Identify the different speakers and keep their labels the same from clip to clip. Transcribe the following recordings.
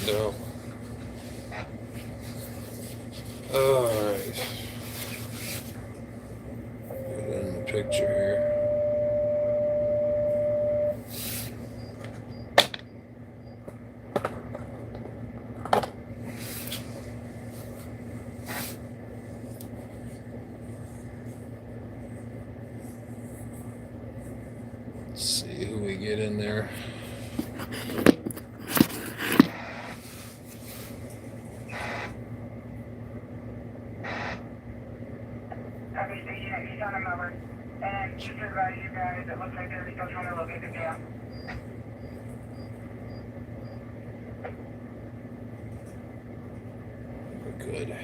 Speaker 1: No. Alright. Get in the picture here. Let's see who we get in there.
Speaker 2: He's on a mower. And just to advise you guys, it looks like they're still trying to locate the jail.
Speaker 1: Good.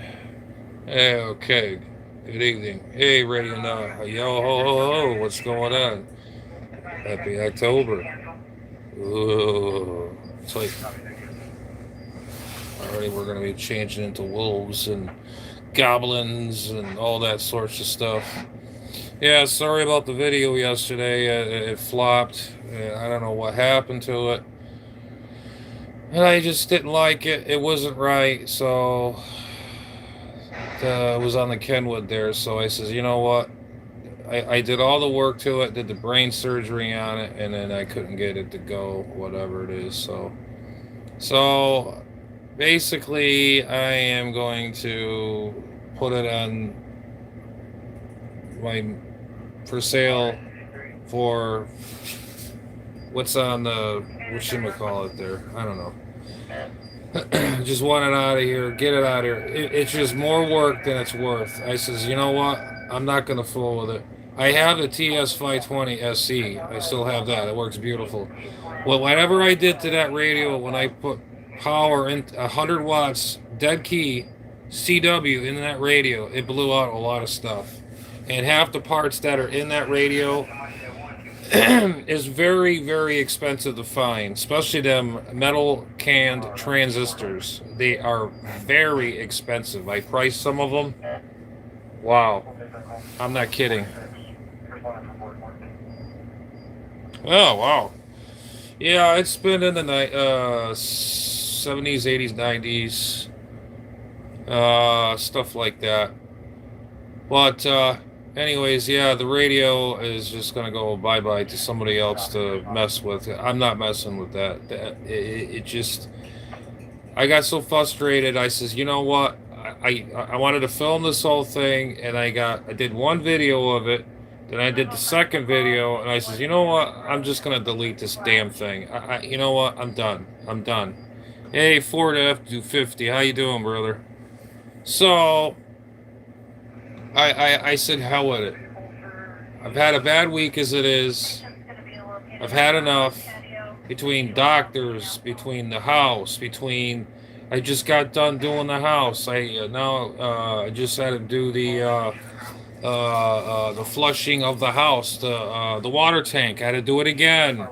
Speaker 1: Hey, okay. Good evening. Hey, Radio Now. Yo, ho, ho, ho. What's going on? Happy October. Ooh. It's like already we're going to be changing into wolves and goblins and all that sorts of stuff. Yeah, sorry about the video yesterday. It flopped. I don't know what happened to it. And I just didn't like it. It wasn't right, so it was on the Kenwood there. So I says, you know what? I did all the work to it, did the brain surgery on it, and then I couldn't get it to go, whatever it is. So basically, I am going to put it on my for sale for what's on the whatchamacallit there. I don't know. Just want it out of here. Get it out of here. It's just more work than it's worth. I says, you know what? I'm not going to fool with it. I have the TS520 SE. I still have that. It works beautiful. Well, whatever I did to that radio when I put power in 100 watts dead key CW in that radio, it blew out a lot of stuff. And half the parts that are in that radio is very, very expensive to find, especially them metal canned transistors. They are very expensive. I priced some of them. Wow. I'm not kidding. Oh, wow. Yeah, it's been in the 70s, 80s, 90s, stuff like that. But, anyways, yeah, the radio is just going to go bye-bye to somebody else to mess with. I'm not messing with that. It just... I got so frustrated. I says, you know what? I wanted to film this whole thing, and I did one video of it. Then I did the second video, and I says, you know what? I'm just gonna delete this damn thing. You know what? I'm done. I'm done. Hey, Ford F-250, how you doing, brother? So I said, hell with it. I've had a bad week as it is. I've had enough. Between doctors, between the house, between I just got done doing the house. I just had to do the flushing of the house, the water tank. I had to do it again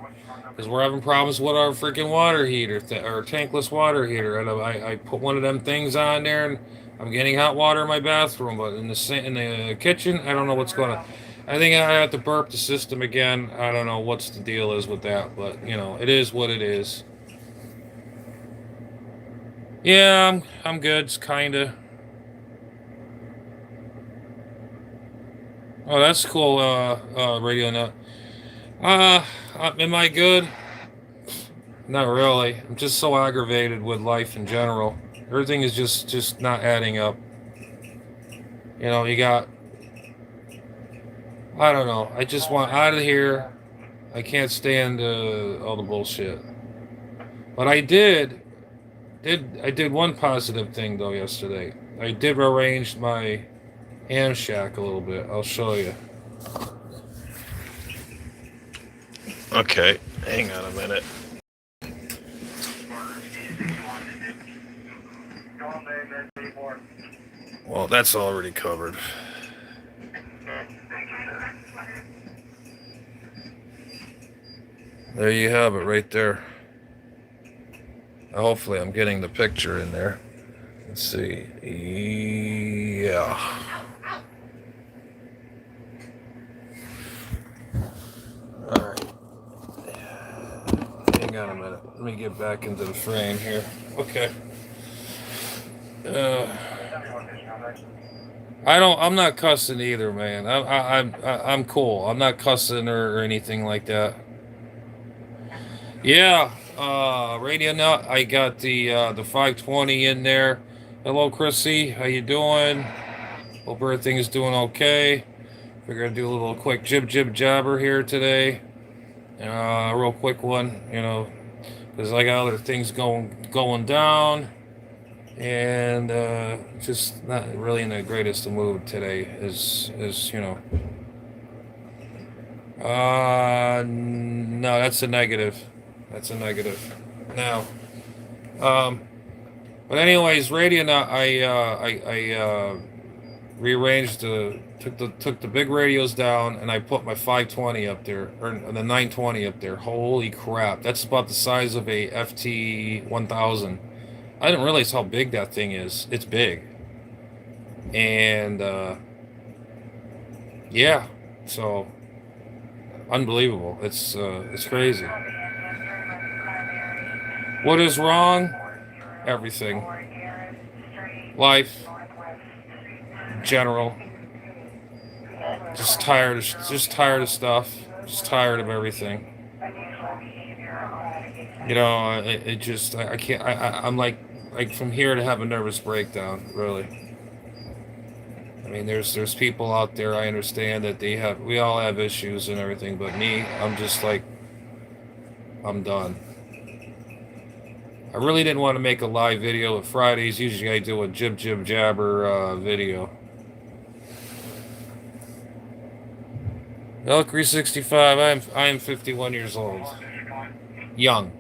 Speaker 1: because we're having problems with our freaking water heater, our tankless water heater. And I put one of them things on there, and I'm getting hot water in my bathroom, but in the kitchen, I don't know what's going on. I think I have to burp the system again. I don't know what's the deal is with that, but you know, it is what it is. Yeah, I'm good, kinda. Oh, that's cool, Radio Nut. Am I good? Not really. I'm just so aggravated with life in general. Everything is just not adding up. You know, you got I don't know. I just want out of here. I can't stand all the bullshit. But I did one positive thing though yesterday. I did arrange my ham shack a little bit. I'll show you. Okay, hang on a minute. Well, that's already covered. There you have it right there. Hopefully I'm getting the picture in there. Let's see. Yeah. Alright. Hang hang on a minute. Let me get back into the frame here. Okay. I'm not cussing either, man. I'm cool. I'm not cussing or anything like that. Yeah. Radio Nut. I got the 520 in there. Hello, Chrissy. How you doing? Hope everything is doing okay. We're gonna do a little quick jib jabber here today. Real quick one, because I got other things going down, and just not really in the greatest of mood today. No, that's a negative. That's a negative. Now, but anyways, radio. Now I rearranged took the big radios down, and I put my 520 up there, or the 920 up there. Holy crap, that's about the size of a FT 1000. I didn't realize how big that thing is. It's big. And yeah, so unbelievable. It's crazy. What is wrong? Everything. Life. General. Just tired of stuff. Just tired of everything. I can't. I'm like from here to have a nervous breakdown. Really. I mean, there's people out there. I understand that we all have issues and everything, but me, I'm just like, I'm done. I really didn't want to make a live video. But Fridays, usually I do a jib jabber video. Valkyrie 65. I am 51 years old. Young.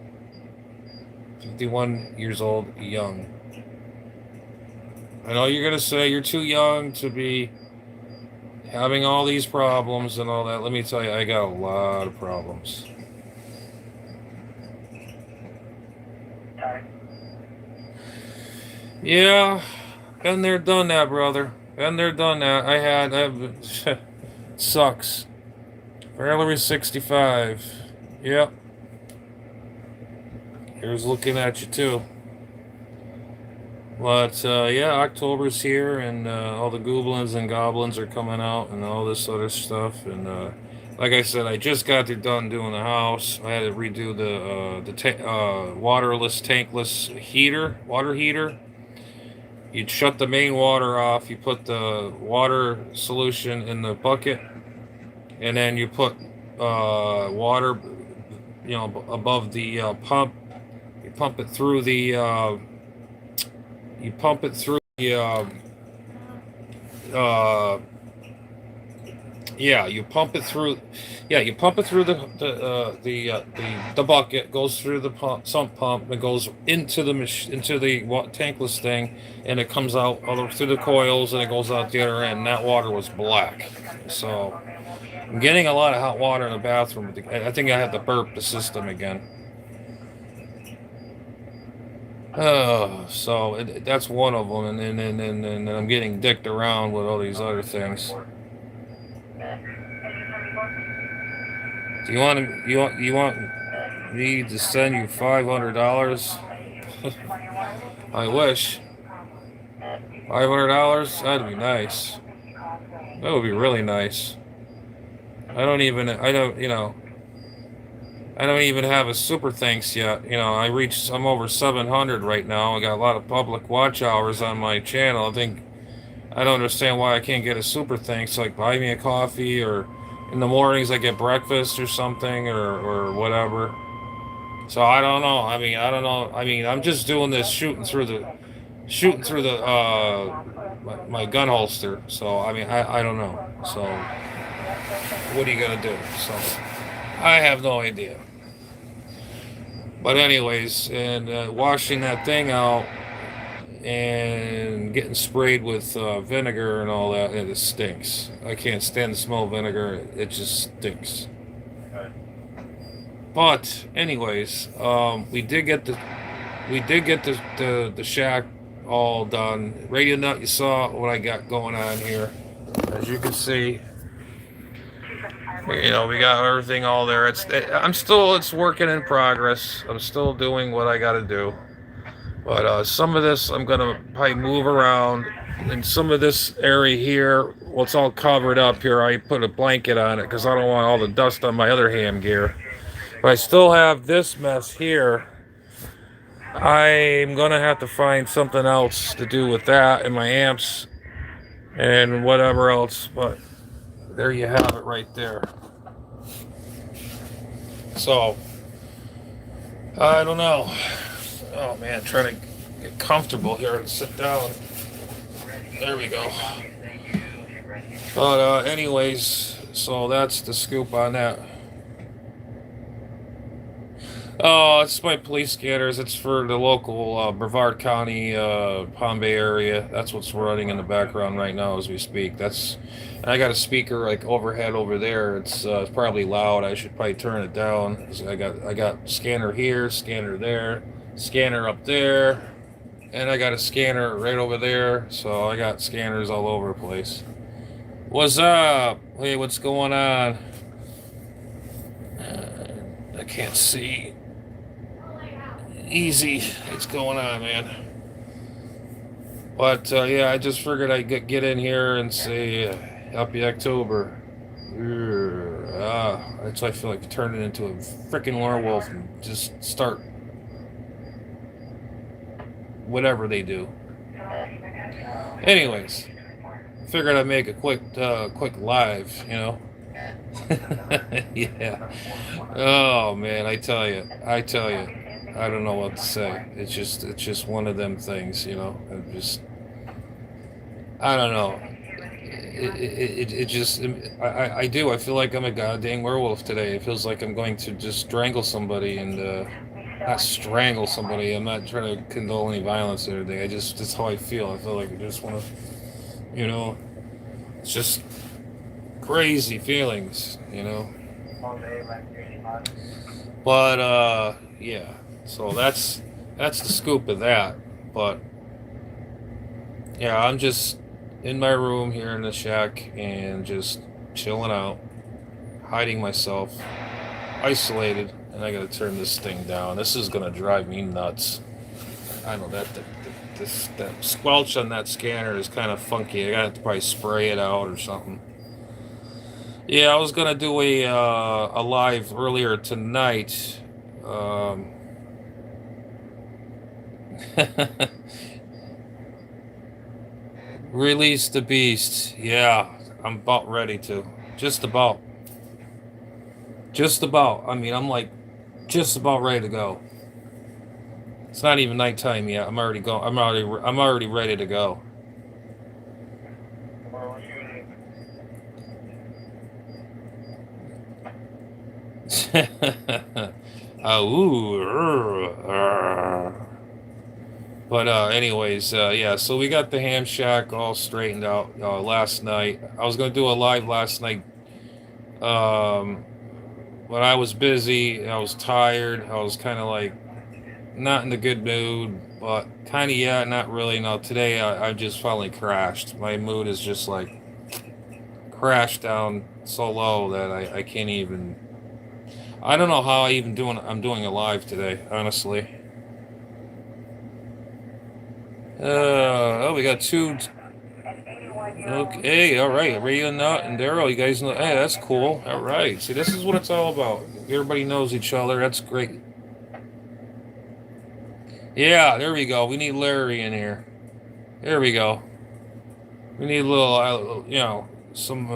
Speaker 1: 51 years old, young. I know you're gonna say you're too young to be having all these problems and all that. Let me tell you, I got a lot of problems. Yeah, been there, done that, brother. Been there, done that. Sucks. Valerie 65. Yep. Here's looking at you too. But yeah, October's here, and all the goblins and goblins are coming out, and all this other stuff. And like I said, I just got done doing the house. I had to redo the waterless, tankless water heater. You'd shut the main water off. You put the water solution in the bucket, and then you put water, above the pump. You pump it through the. You pump it through the. You pump it through. Yeah, you pump it through the bucket. Goes through the sump pump and goes into the tankless thing, and it comes out through the coils, and it goes out the other end. And that water was black, so I'm getting a lot of hot water in the bathroom. I think I have to burp the system again. So that's one of them, and then I'm getting dicked around with all these other things. Do you want me to send you $500? I wish. $500? That'd be nice. That would be really nice. I don't even have a super thanks yet. I'm over 700 right now. I got a lot of public watch hours on my channel. I don't understand why I can't get a super thanks, like buy me a coffee, or in the mornings I get breakfast or something, or whatever. So I don't know. I'm just doing this shooting through the my gun holster. So I don't know. So what are you gonna do? So I have no idea. But anyways, and washing that thing out and getting sprayed with vinegar and all that, and it stinks. I can't stand the smell of vinegar. It just stinks. But anyways, we did get the shack all done. Radio Nut, you saw what I got going on here. As you can see, You know, we got everything all there. It's working in progress. I'm still doing what I got to do. But some of this I'm gonna probably move around. And some of this area here, well, it's all covered up here. I put a blanket on it because I don't want all the dust on my other ham gear. But I still have this mess here. I'm gonna have to find something else to do with that and my amps and whatever else. But there you have it right there. So I don't know. Oh man, trying to get comfortable here and sit down. There we go. But anyways, so that's the scoop on that. Oh, it's my police scanners. It's for the local Brevard County, Palm Bay area. That's what's running in the background right now as we speak. I got a speaker like overhead over there. It's probably loud. I should probably turn it down. I got scanner here, scanner there, scanner up there, and I got a scanner right over there. So I got scanners all over the place. What's up? Hey, what's going on? I can't see. Easy. What's going on, man? But yeah, I just figured I'd get in here and say happy October. That's why I feel like turning into a freaking werewolf and just start whatever they do. Anyways, figured I'd make a quick live, you know. Yeah. Oh man, I tell you, I don't know what to say. It's just one of them things, you know. I don't know. I do. I feel like I'm a goddamn werewolf today. It feels like I'm going to just strangle somebody and not strangle somebody. I'm not trying to condone any violence or anything. That's how I feel. I feel like I just want to, you know, it's just crazy feelings, you know. But yeah. So that's the scoop of that. But yeah, I'm just in my room here in the shack and just chilling out, hiding myself, isolated, and I gotta turn this thing down. This is gonna drive me nuts. I know that squelch on that scanner is kind of funky. I gotta have to probably spray it out or something. Yeah, I was gonna do a live earlier tonight. Release the beast. Yeah, I'm about ready to. Just about. Just about. I mean, I'm like just about ready to go. It's not even nighttime yet. I'm already going. I'm already ready to go. But anyways, yeah. So we got the ham shack all straightened out last night. I was gonna do a live last night, but I was busy. I was tired. I was kind of like not in the good mood, but kind of yeah, not really. No, today I just finally crashed. My mood is just like crashed down so low that I can't even. I don't know how I'm doing a live today, honestly. Oh, we got two. Okay, all right. Ray and Nut and Daryl, you guys know. Hey, that's cool. All right. See, this is what it's all about. Everybody knows each other. That's great. Yeah, there we go. We need Larry in here. There we go. We need a little, you know, some.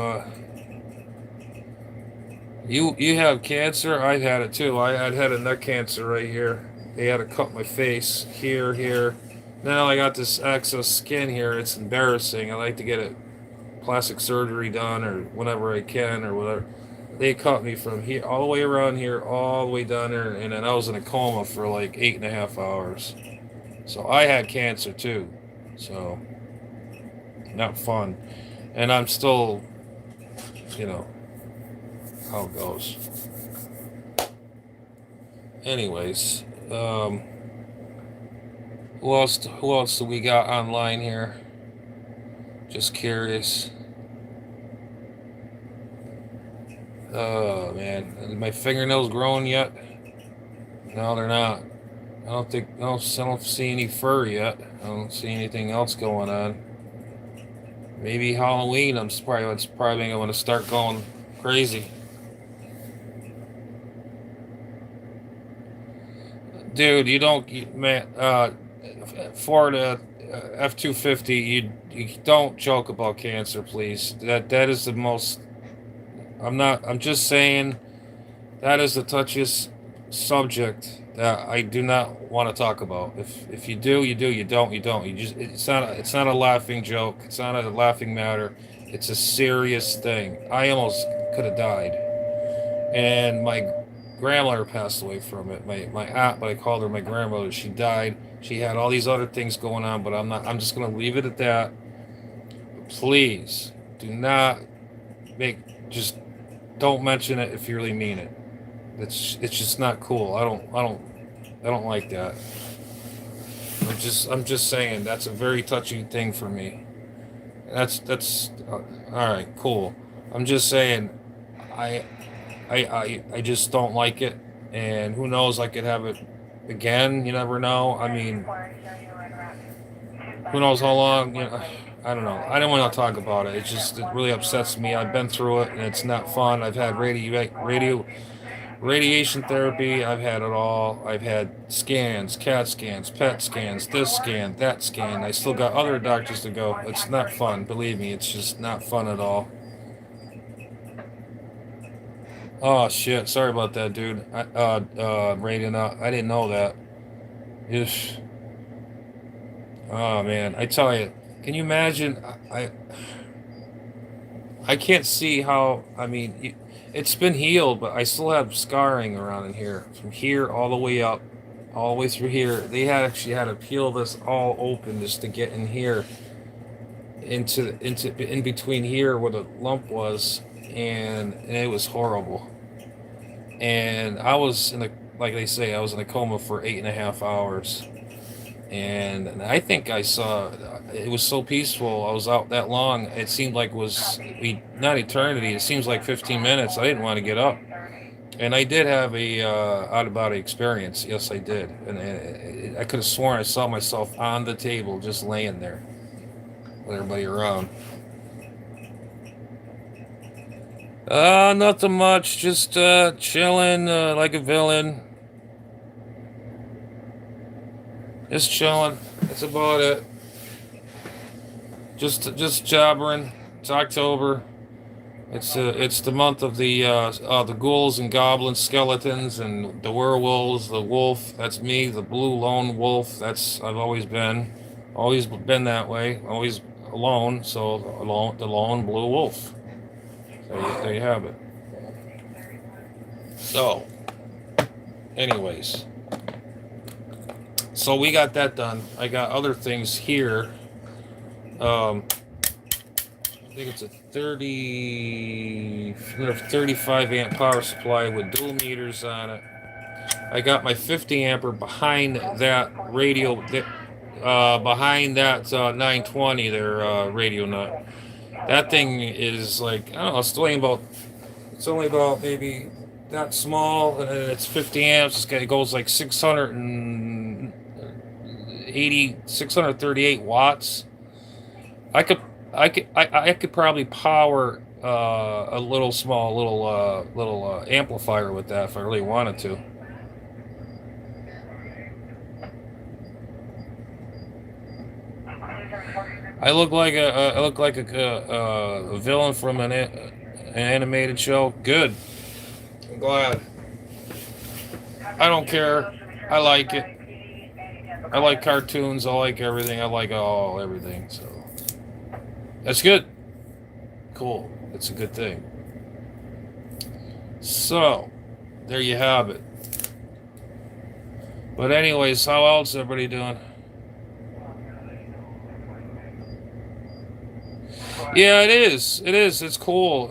Speaker 1: You have cancer? I had it too. I'd had a neck cancer right here. They had to cut my face here. Now I got this excess skin here. It's embarrassing. I like to get it plastic surgery done or whenever I can or whatever. They cut me from here all the way around here, all the way down there, and then I was in a coma for like 8.5 hours. So I had cancer too. So not fun. And I'm still, you know, how it goes. Anyways, who else do we got online here? Just curious. Oh man, are my fingernails growing yet? No, they're not. I don't see any fur yet. I don't see anything else going on. Maybe Halloween. It's probably going to start going crazy. Dude, you don't, man. Ford F-250. You don't joke about cancer, please. That is the most. I'm not. I'm just saying that is the touchiest subject that I do not want to talk about. If you do, you do. You don't, you don't. You just. It's not a laughing joke. It's not a laughing matter. It's a serious thing. I almost could have died, and my grandmother passed away from it. My aunt, but I called her my grandmother. She died. She had all these other things going on, but I'm not. I'm just gonna leave it at that. Please do not make. Just don't mention it if you really mean it. It's just not cool. I don't like that. I'm just saying that's a very touchy thing for me. That's all right, cool. I'm just saying I I just don't like it, and who knows, I could have it again. You never know. I mean, who knows how long, you know. I don't know. I don't want to talk about it. It really upsets me. I've been through it and it's not fun. I've had radiation therapy. I've had it all. I've had scans, CAT scans, PET scans, this scan, that scan. I still got other doctors to go. It's not fun. Believe me, it's just not fun at all. Oh shit. Sorry about that, dude. Raiden, I didn't know that. Ish. Oh man, I tell you, can you imagine? I can't see how. I mean, it's been healed, but I still have scarring around in here, from here all the way up, all the way through here. They had actually had to peel this all open just to get in here, into in between here where the lump was, and it was horrible. And I was in a, like they say, I was in a coma for 8.5 hours. And I think I saw, it was so peaceful. I was out that long. It seemed like not eternity. It seems like 15 minutes. I didn't want to get up. And I did have a out of body experience. Yes, I did. And I could have sworn I saw myself on the table just laying there with everybody around. Nothing much. Just chilling like a villain. Just chilling. That's about it. Just jabbering. It's October. It's the month of the ghouls and goblins, skeletons, and the werewolves. The wolf. That's me. The blue lone wolf. I've always been that way. Always alone. So the lone blue wolf. There you have it. So, anyways. So we got that done. I got other things here. I think it's a 35 amp power supply with dual meters on it. I got my 50 amper behind that radio, behind that 920 there radio nut. That thing is like, I don't know, it's only about maybe that small, and it's 50 amps. It goes like 638 watts. I could probably power a little amplifier with that if I really wanted to. I look like a villain from an animated show. Good. I'm glad. I don't care. I like it. I like cartoons. I like everything. I like everything. So that's good. Cool. It's a good thing. So there you have it. But anyways, how else everybody doing? Yeah, it is. It is. It's cool.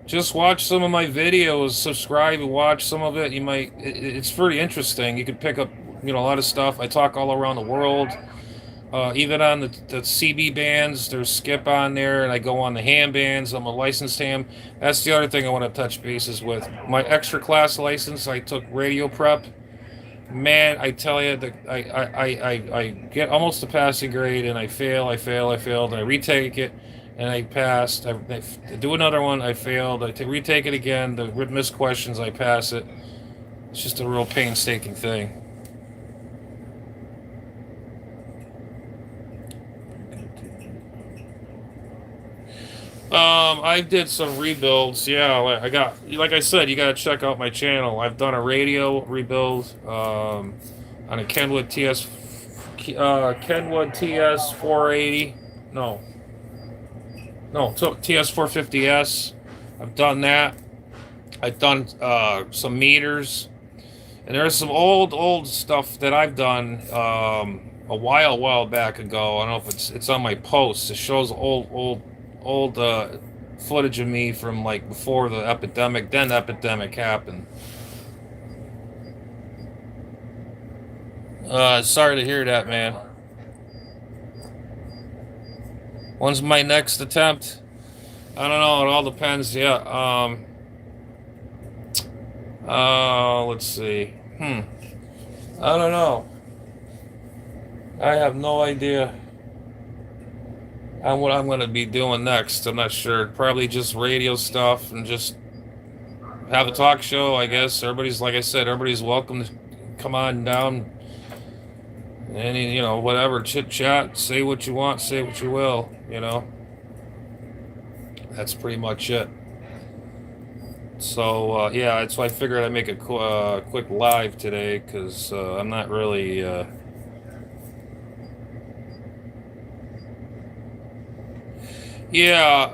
Speaker 1: Just watch some of my videos. Subscribe and watch some of it. It's pretty interesting. You can pick up, a lot of stuff. I talk all around the world. Even on the CB bands, there's skip on there, and I go on the ham bands. I'm a licensed ham. That's the other thing I want to touch bases with. My extra class license, I took radio prep. Man, I tell you, I get almost the passing grade, and I failed, and I retake it, and I passed. I do another one, I failed. Retake it again. The missed questions, I pass it. It's just a real painstaking thing. I did some rebuilds. Yeah, like I said, you gotta check out my channel. I've done a radio rebuild, on a Kenwood TS 480. No, TS 450S. I've done that. I've done some meters, and there's some old stuff that I've done a while back ago. I don't know if it's on my posts. It shows old footage of me from like before the epidemic. Then the epidemic happened. Sorry to hear that, man. When's my next attempt? I don't know. It all depends. Yeah. Let's see. I don't know. I have no idea on what I'm going to be doing next. I'm not sure. Probably just radio stuff and just have a talk show, I guess. Everybody's, like I said, everybody's welcome to come on down. Any, whatever, chit chat, say what you want, say what you will, That's pretty much it. So, yeah, that's why I figured I'd make a quick live today, because I'm not really... Yeah,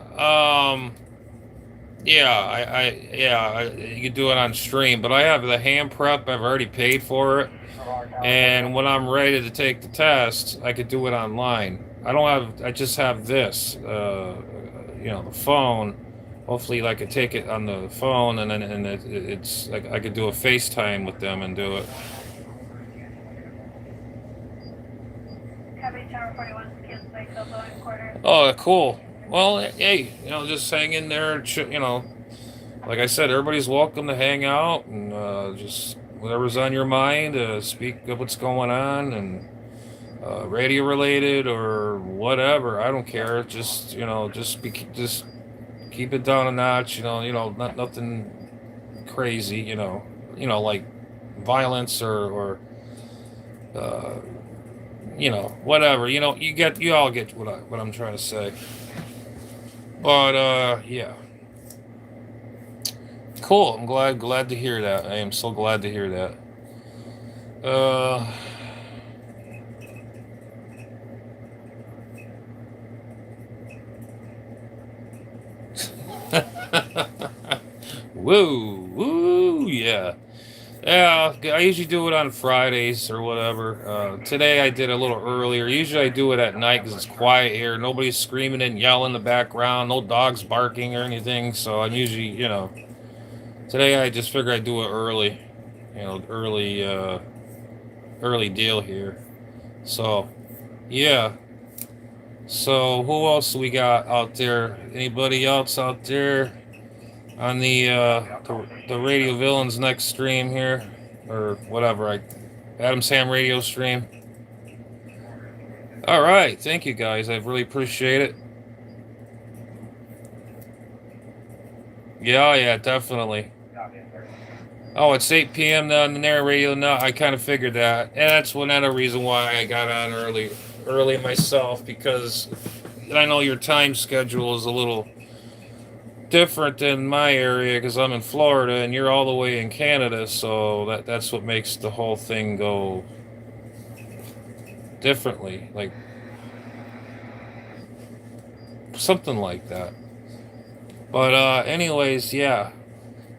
Speaker 1: you could do it on stream, but I have the ham prep. I've already paid for it, and when I'm ready to take the test, I could do it online. I just have this, the phone. Hopefully, I could take it on the phone, and then it's like I could do a FaceTime with them and do it. Oh, cool. Well, hey, just hang in there. Like I said, everybody's welcome to hang out and just whatever's on your mind, speak of what's going on, and radio related or whatever. I don't care. Just just keep it down a notch. Not nothing crazy. Like violence or whatever. You all get what I'm trying to say. But yeah. Cool. I'm glad to hear that. I am so glad to hear that. Woo, yeah. Yeah, I usually do it on Fridays or whatever. Today I did a little earlier. Usually I do it at night because it's quiet here. Nobody's screaming and yelling in the background. No dogs barking or anything. So I'm usually, today I just figured I'd do it early. Early deal here. So, yeah. So who else we got out there? Anybody else out there on the Radio Villains next stream here, or whatever? Adam's Ham Radio stream. All right, thank you guys. I really appreciate it. Yeah, definitely. Oh, it's 8 p.m. on the Narrow Radio now. I kind of figured that, and that's another reason why I got on early myself, because I know your time schedule is a little different than my area because I'm in Florida and you're all the way in Canada, so that's what makes the whole thing go differently, like something like that. But anyways, yeah.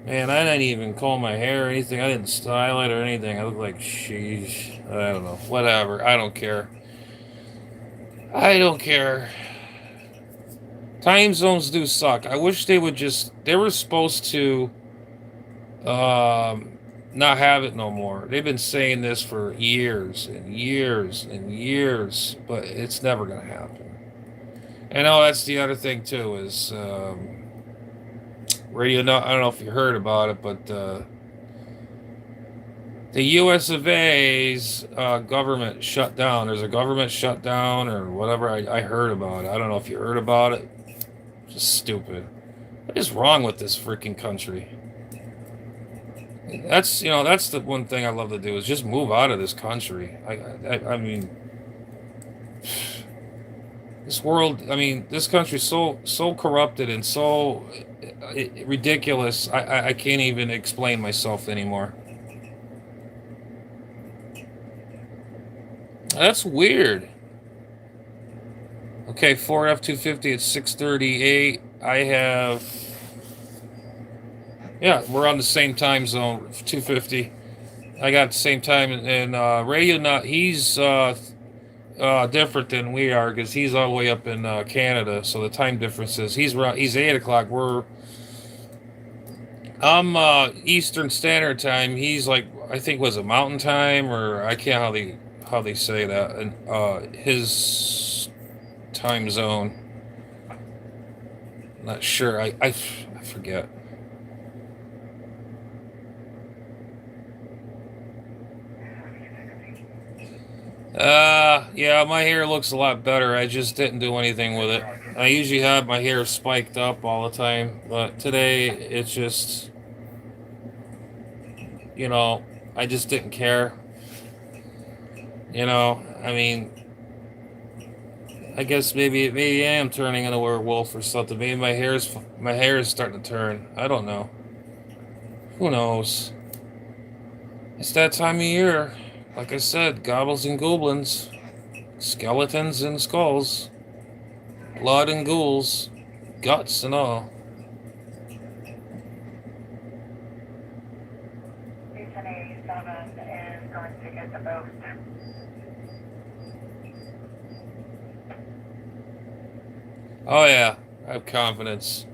Speaker 1: Man, I didn't even comb my hair or anything. I didn't style it or anything. I look like sheesh. I don't know. Whatever. I don't care. Time zones do suck. I wish they would they were supposed to not have it no more. They've been saying this for years and years and years, but it's never going to happen. And oh, that's the other thing too is radio. No, I don't know if you heard about it, but the U.S. of A's government shut down. There's a government shutdown or whatever. I heard about it. I don't know if you heard about it. Just stupid. What is wrong with this freaking country? That's the one thing I love to do is just move out of this country. I mean, this world. I mean, this country's so corrupted and so ridiculous. I can't even explain myself anymore. That's weird. Okay, Ford F-250 at 6:38. I have. Yeah, we're on the same time zone. 250. I got the same time, and radio. Not he's different than we are because he's all the way up in Canada. So the time difference is he's 8 o'clock. I'm Eastern Standard Time. He's like I think was it Mountain Time or I can't how they say that. And his time zone. Not sure. I forget. Yeah, my hair looks a lot better. I just didn't do anything with it. I usually have my hair spiked up all the time, but today it's just, I just didn't care. I mean, I guess maybe I am turning into a werewolf or something. Maybe my hair is starting to turn. I don't know. Who knows? It's that time of year. Like I said, goblins and goblins, skeletons and skulls, blood and ghouls, guts and all.
Speaker 2: Station A7 is going to get the boat.
Speaker 1: Oh yeah, I have confidence.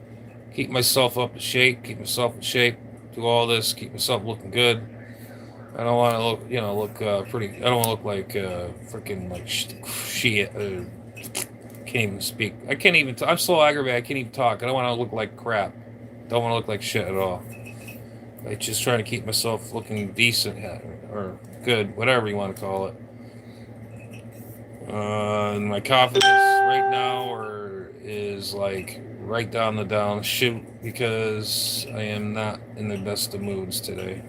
Speaker 1: Keep myself up in shape. Keep myself in shape. Do all this. Keep myself looking good. I don't want to look pretty. I don't want to look like freaking like shit. Can't even speak. I can't even. I'm so aggravated. I can't even talk. I don't want to look like crap. Don't want to look like shit at all. Like just trying to keep myself looking decent or good, whatever you want to call it. And my confidence right now is like right down the down shoot because I am not in the best of moods today.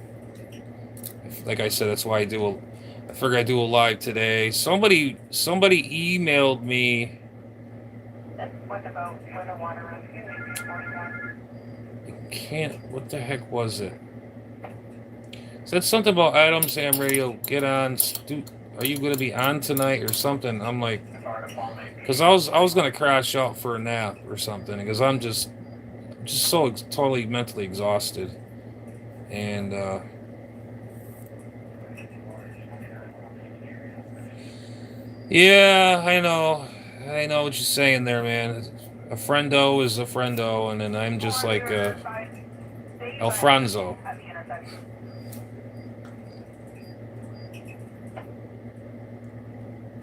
Speaker 1: Like I said, that's why I figured I'd do a live today. Somebody emailed me.
Speaker 2: What about where the water is? 41.
Speaker 1: I can't. What the heck was it? Said something about Adams Ham Radio. Get on. Are you going to be on tonight or something? I'm like, because I was going to crash out for a nap or something because I'm just so totally mentally exhausted and. Yeah, I know. I know what you're saying there, man. A friendo is a friendo, and then I'm just like Alfonso.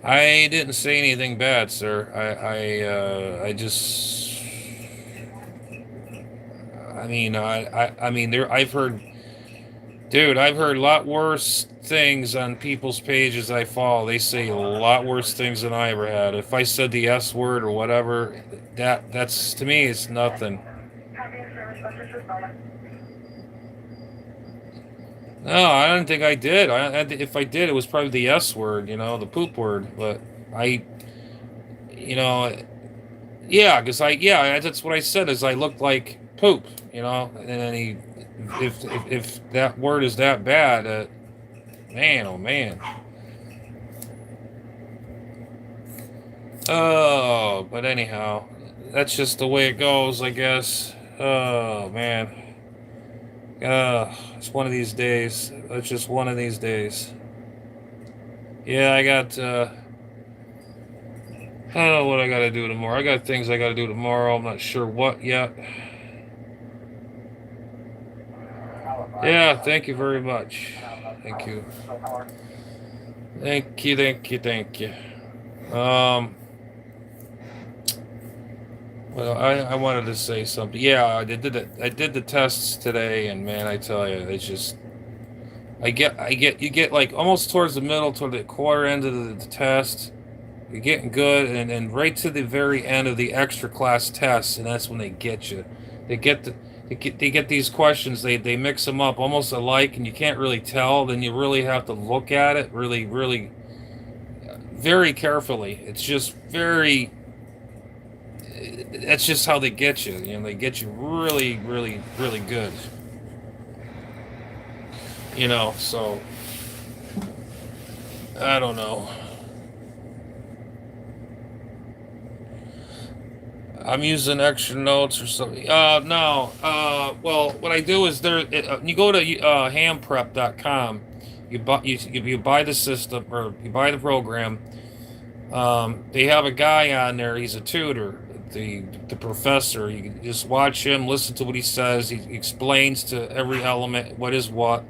Speaker 1: I didn't say anything bad, sir. I just. I mean, I've heard. Dude, I've heard a lot worse things on people's pages I follow. They say a lot worse things than I ever had. If I said the S word or whatever, that's to me it's nothing. No, I don't think I did. If I did, it was probably the S word, the poop word. But you know, yeah, because that's what I said. Is I looked like poop, and then if that word is that bad, man, oh man. Oh, but anyhow, that's just the way it goes, I guess. Oh man. It's one of these days. It's just one of these days. Yeah, I got. I don't know what I got to do tomorrow. I got things I got to do tomorrow. I'm not sure what yet. Yeah, thank you very much. Thank you. Thank you, thank you, thank you. Well, I wanted to say something. Yeah, I did the tests today, and man, I tell you, it's just you get like almost towards the middle, toward the quarter end of the test. You're getting good, and right to the very end of the extra class tests, and that's when they get you. They get the they get these questions. They mix them up almost alike, and you can't really tell. Then you really have to look at it really very carefully. It's just very. That's just how they get you. You know, they get you really good. You know, so I don't know. I'm using extra notes or something. No. Well, what I do is you go to hamprep.com. You buy the system or you buy the program. They have a guy on there. He's a tutor, the professor. You can just watch him, listen to what he says. He explains to every element what is what,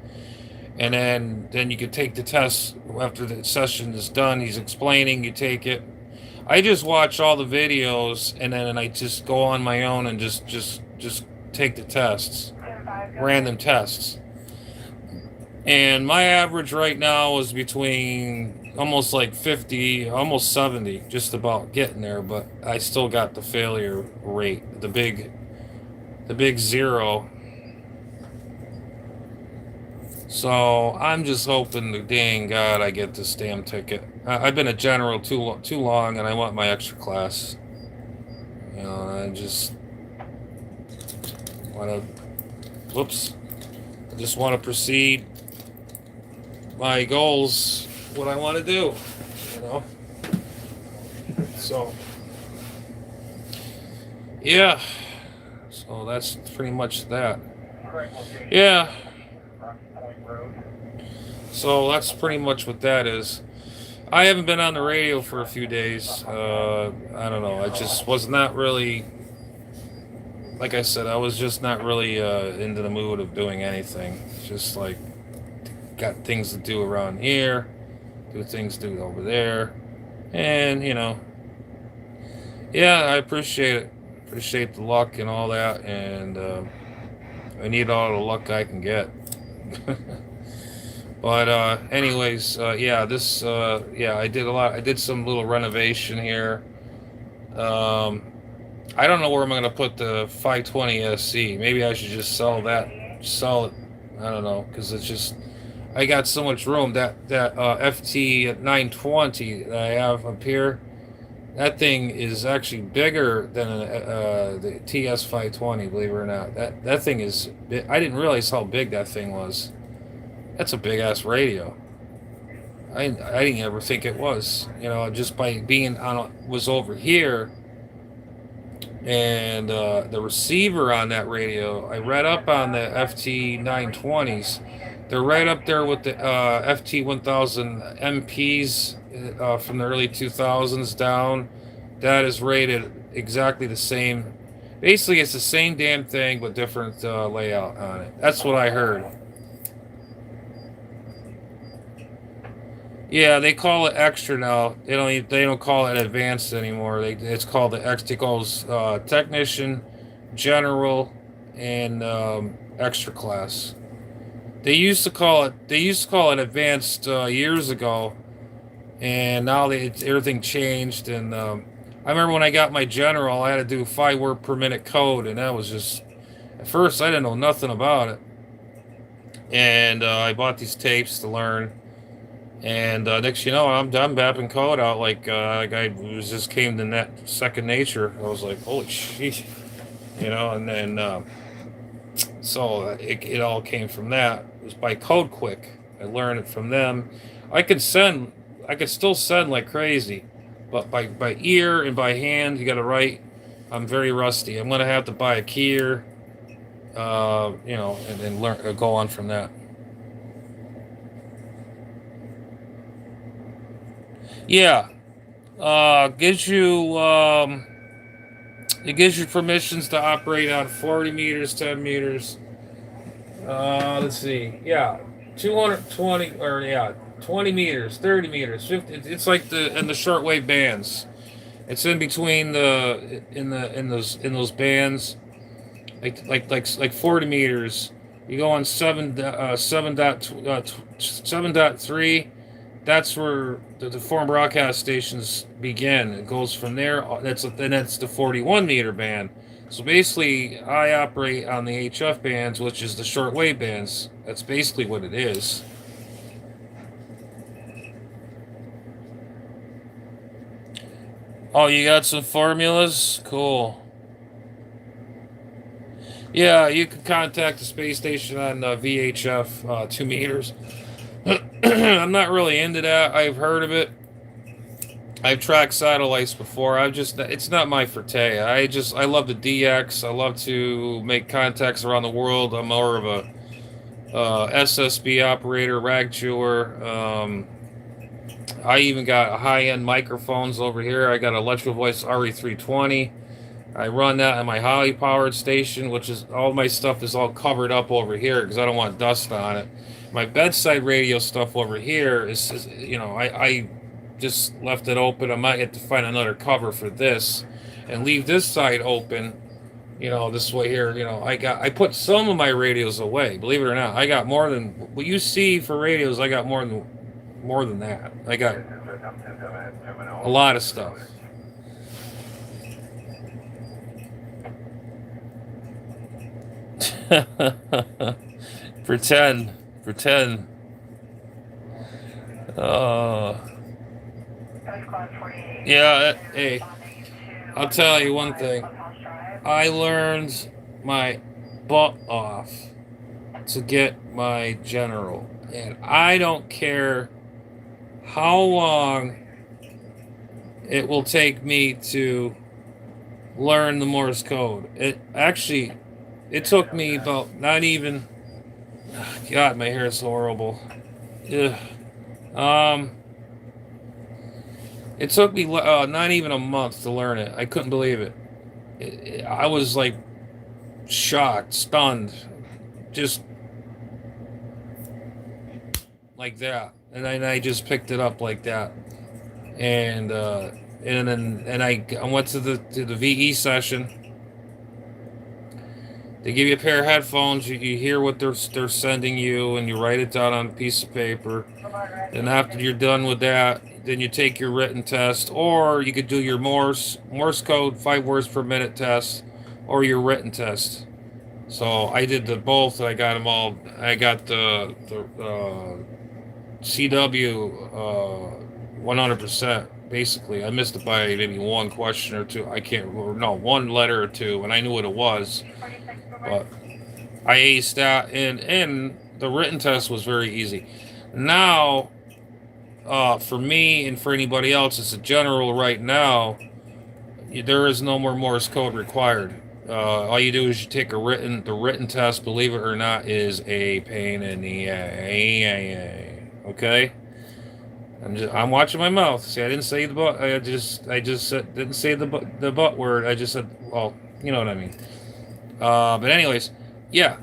Speaker 1: and then you can take the test after the session is done. He's explaining. You take it. I just watch all the videos and then I just go on my own and just take the tests, random tests. And my average right now is between almost like 50, almost 70, just about getting there, but I still got the failure rate, the big zero. So I'm just hoping to dang God I get this damn ticket. I've been a general too long, and I want my extra class. You know, I just want to. Whoops! I just want to proceed my goals, what I want to do. You know. So yeah. So that's pretty much that. Yeah. So that's pretty much what that is. I haven't been on the radio for a few days. I don't know. I just was not really, like I said, I was just not really into the mood of doing anything. Just like, got things to do around here, do things to do over there. And, you know, yeah, I appreciate it. Appreciate the luck and all that. And I need all the luck I can get. But anyways, yeah, yeah, I did a lot. I did some little renovation here. I don't know where I'm going to put the 520 SC. Maybe I should just sell it. I don't know, because it's just, I got so much room. That FT 920 that I have up here, that thing is actually bigger than the TS 520. Believe it or not, that thing is. I didn't realize how big that thing was. That's a big ass radio. I didn't ever think it was. You know, just by being was over here, and the receiver on that radio. I read up on the FT 920s. They're right up there with the FT 1000 MPs from the early 2000s down. That is rated exactly the same. Basically, it's the same damn thing but different layout on it. That's what I heard. Yeah, they call it extra now. They don't call it advanced anymore. It's called the X. It goes technician, general, and extra class. They used to call it advanced years ago, and now everything changed. And I remember when I got my general, I had to do 5 word per minute code, and that was just, at first I didn't know nothing about it. And I bought these tapes to learn. And next, you know, I'm bapping code out like I just came to net second nature. I was like, holy shit, you know. And then so it all came from that. It was by Code Quick. I learned it from them. I could still send like crazy, but by ear and by hand, you got to write. I'm very rusty. I'm gonna have to buy a keyer, you know, and then go on from that. Yeah, gives you it gives you permissions to operate on 40 meters, 10 meters, Let's see. Yeah, 220 or yeah, 20 meters, 30 meters, 50. It's like the in the shortwave bands. It's in between the in those bands, like 40 meters. You go on 7.3. That's where the foreign broadcast stations begin. It goes from there. That's the 41-meter band. So basically, I operate on the HF bands, which is the shortwave bands. That's basically what it is. Oh, you got some formulas? Cool. Yeah, you can contact the space station on VHF 2 meters. I'm not really into that. I've heard of it. I've tracked satellites before. It's not my forte. I love the DX. I love to make contacts around the world. I'm more of a SSB operator, rag chewer. I even got high-end microphones over here. I got an Electro Voice RE320. I run that on my highly powered station, which is all my stuff is all covered up over here because I don't want dust on it. My bedside radio stuff over here is I just left it open. I might have to find another cover for this and leave this side open. This way here. I put some of my radios away. Believe it or not, I got more than what you see for radios. I got more than that. I got a lot of stuff. Pretend. Uh, yeah. Hey, I'll tell you one thing. I learned my butt off to get my general, and I don't care how long it will take me to learn the Morse code. It took me about not even. God, my hair is horrible. Ugh. Um, it took me not even a month to learn it. I couldn't believe it. I was like shocked, stunned, just like that, and then I just picked it up like that, and I went to the VE session. They give you a pair of headphones. You hear what they're sending you, and you write it down on a piece of paper. And after you're done with that, then you take your written test, or you could do your Morse code 5 words per minute test, or your written test. So I did the both. I got them all. I got the CW 100%. Basically, I missed it by maybe one question or two. I can't. Or no, one letter or two, and I knew what it was. But I aced that, and the written test was very easy. Now, for me and for anybody else, it's a general right now. There is no more Morse code required. All you do is you take the written test. Believe it or not, is a pain in the okay. I'm watching my mouth. See, I didn't say the butt. I just said, didn't say the butt word. I just said, well, you know what I mean. But anyways, yeah.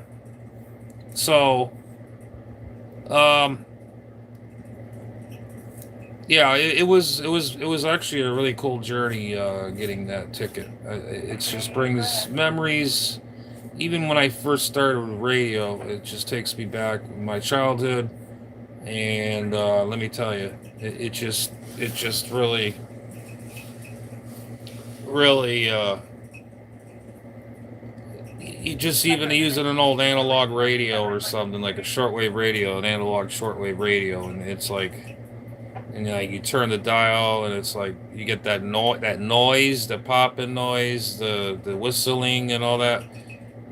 Speaker 1: So, yeah, it was actually a really cool journey getting that ticket. It just brings memories. Even when I first started with radio, it just takes me back to my childhood. And let me tell you, it just really you just even using an old analog radio or something like a shortwave radio, an analog shortwave radio, and it's like, and you turn the dial, and it's like you get that noise, the popping noise, the whistling, and all that.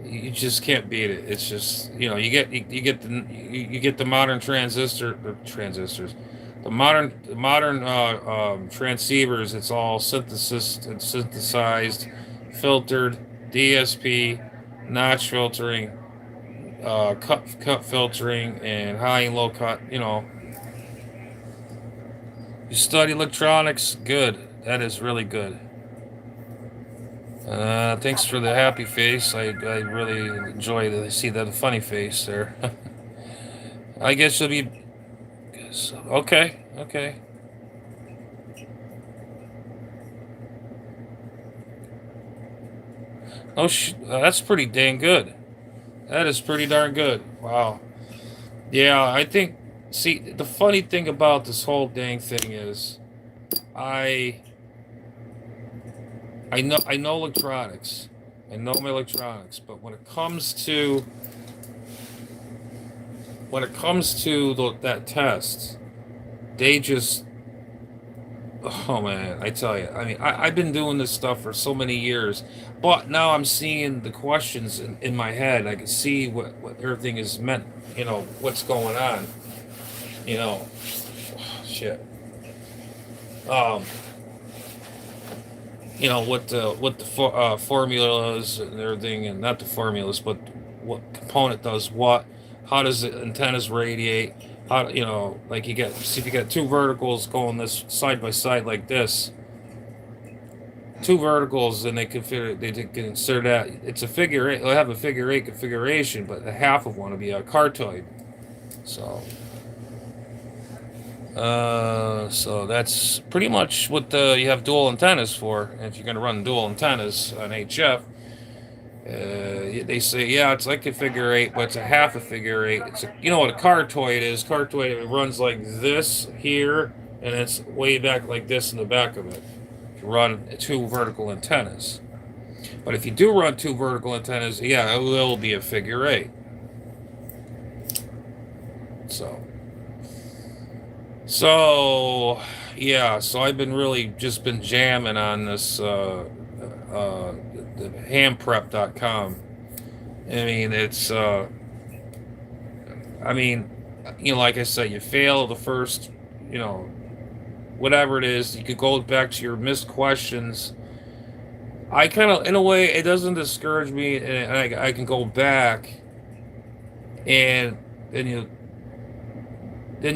Speaker 1: You just can't beat it. It's just you get the modern transistors, the modern transceivers. It's all synthesized, filtered, DSP, notch filtering, cut filtering, and high and low cut. You study electronics, good. That is really good. Thanks for the happy face. I really enjoy to see that funny face there. I guess you'll be okay. Okay. Oh, that's pretty dang good. That is pretty darn good. Wow. Yeah, I think. See, the funny thing about this whole dang thing is, I I know electronics. I know my electronics, but when it comes to that test, they just, oh man, I tell you. I mean, I've been doing this stuff for so many years, but now I'm seeing the questions in my head. I can see what everything is meant. What's going on. You know, shit. Um, what the formulas and everything, and not the formulas, but what component does what. How does the antennas radiate? How like see if you got two verticals going this side by side like this, two verticals, and they consider that it's a figure eight. They'll have a figure eight configuration, but a half of one will be a cartoid. So. So that's pretty much what you have dual antennas for. And if you're going to run dual antennas on HF, they say, yeah, it's like a figure eight, but it's a half a figure eight. You know what a cartoid is? Cartoid, it runs like this here, and it's way back like this in the back of it. If you run two vertical antennas. But if you do run two vertical antennas, yeah, it will be a figure eight. So, yeah, so I've been really just been jamming on this, the hamprep.com. I mean, like I said, you fail the first, you know, whatever it is, you could go back to your missed questions. I kind of, in a way, it doesn't discourage me, and I can go back and then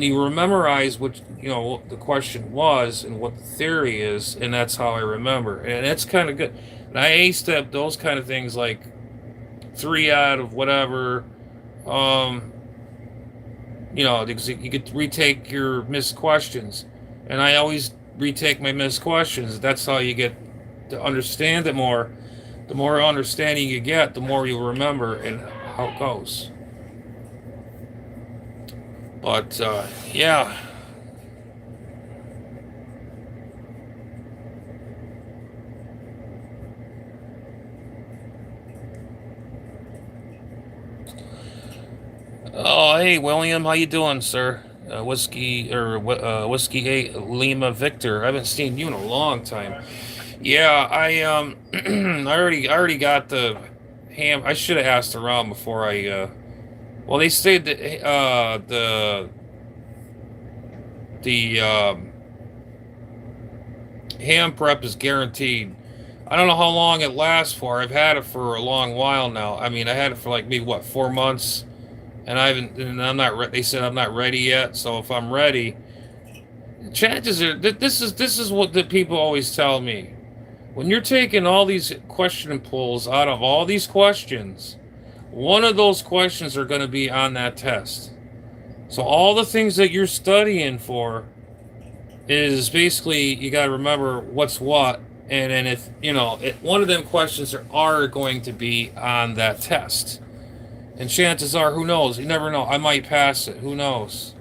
Speaker 1: you memorize what the question was and what the theory is, and that's how I remember, and that's kind of good. And I aced up those kind of things like 3 out of whatever, because you could retake your missed questions, and I always retake my missed questions. That's how you get to understand it more. The more understanding you get, the more you remember and how it goes. But, yeah. Oh, hey, William, how you doing, sir? Whiskey 8 Lima Victor. I haven't seen you in a long time. Yeah, I already got the ham. I should have asked around before well, they say that the ham prep is guaranteed. I don't know how long it lasts for. I've had it for a long while now. I mean, I had it for like maybe what, 4 months, and I haven't. And I'm not. They said I'm not ready yet. So if I'm ready, chances are this is what the people always tell me. When you're taking all these question pulls out of all these questions, one of those questions are going to be on that test. So all the things that you're studying for is basically you got to remember what's what, and then if one of them questions are going to be on that test, and chances are, who knows? You never know. I might pass it. Who knows?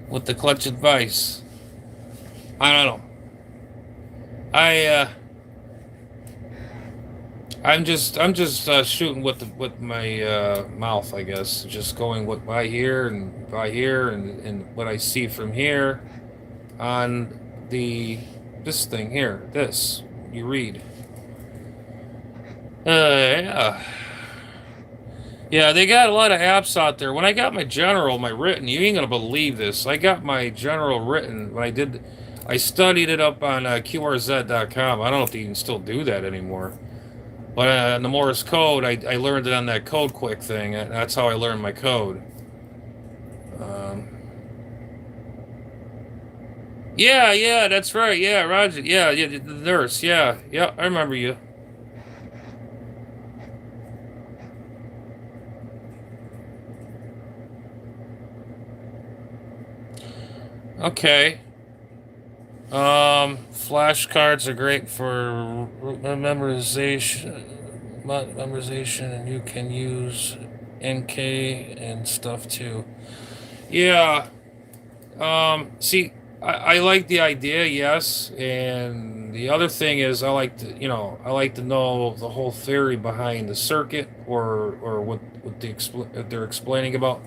Speaker 1: With the clutch advice, I don't know. I'm just shooting with my mouth, I guess. Just going what by here and what I see from here on this thing here. This you read. Yeah. Yeah, they got a lot of apps out there. When I got my written, you ain't gonna believe this. I got my general written when I studied it up on QRZ.com. I don't know if they can still do that anymore. But in the Morse code, I learned it on that Code Quick thing. That's how I learned my code. Um, Yeah, yeah, that's right. Yeah, Roger. Yeah, yeah, the nurse. Yeah, yeah, I remember you. Okay. Flashcards are great for memorization, and you can use NK and stuff too. Yeah. See, I like the idea, yes, and the other thing is I like to know the whole theory behind the circuit or what they're explaining about.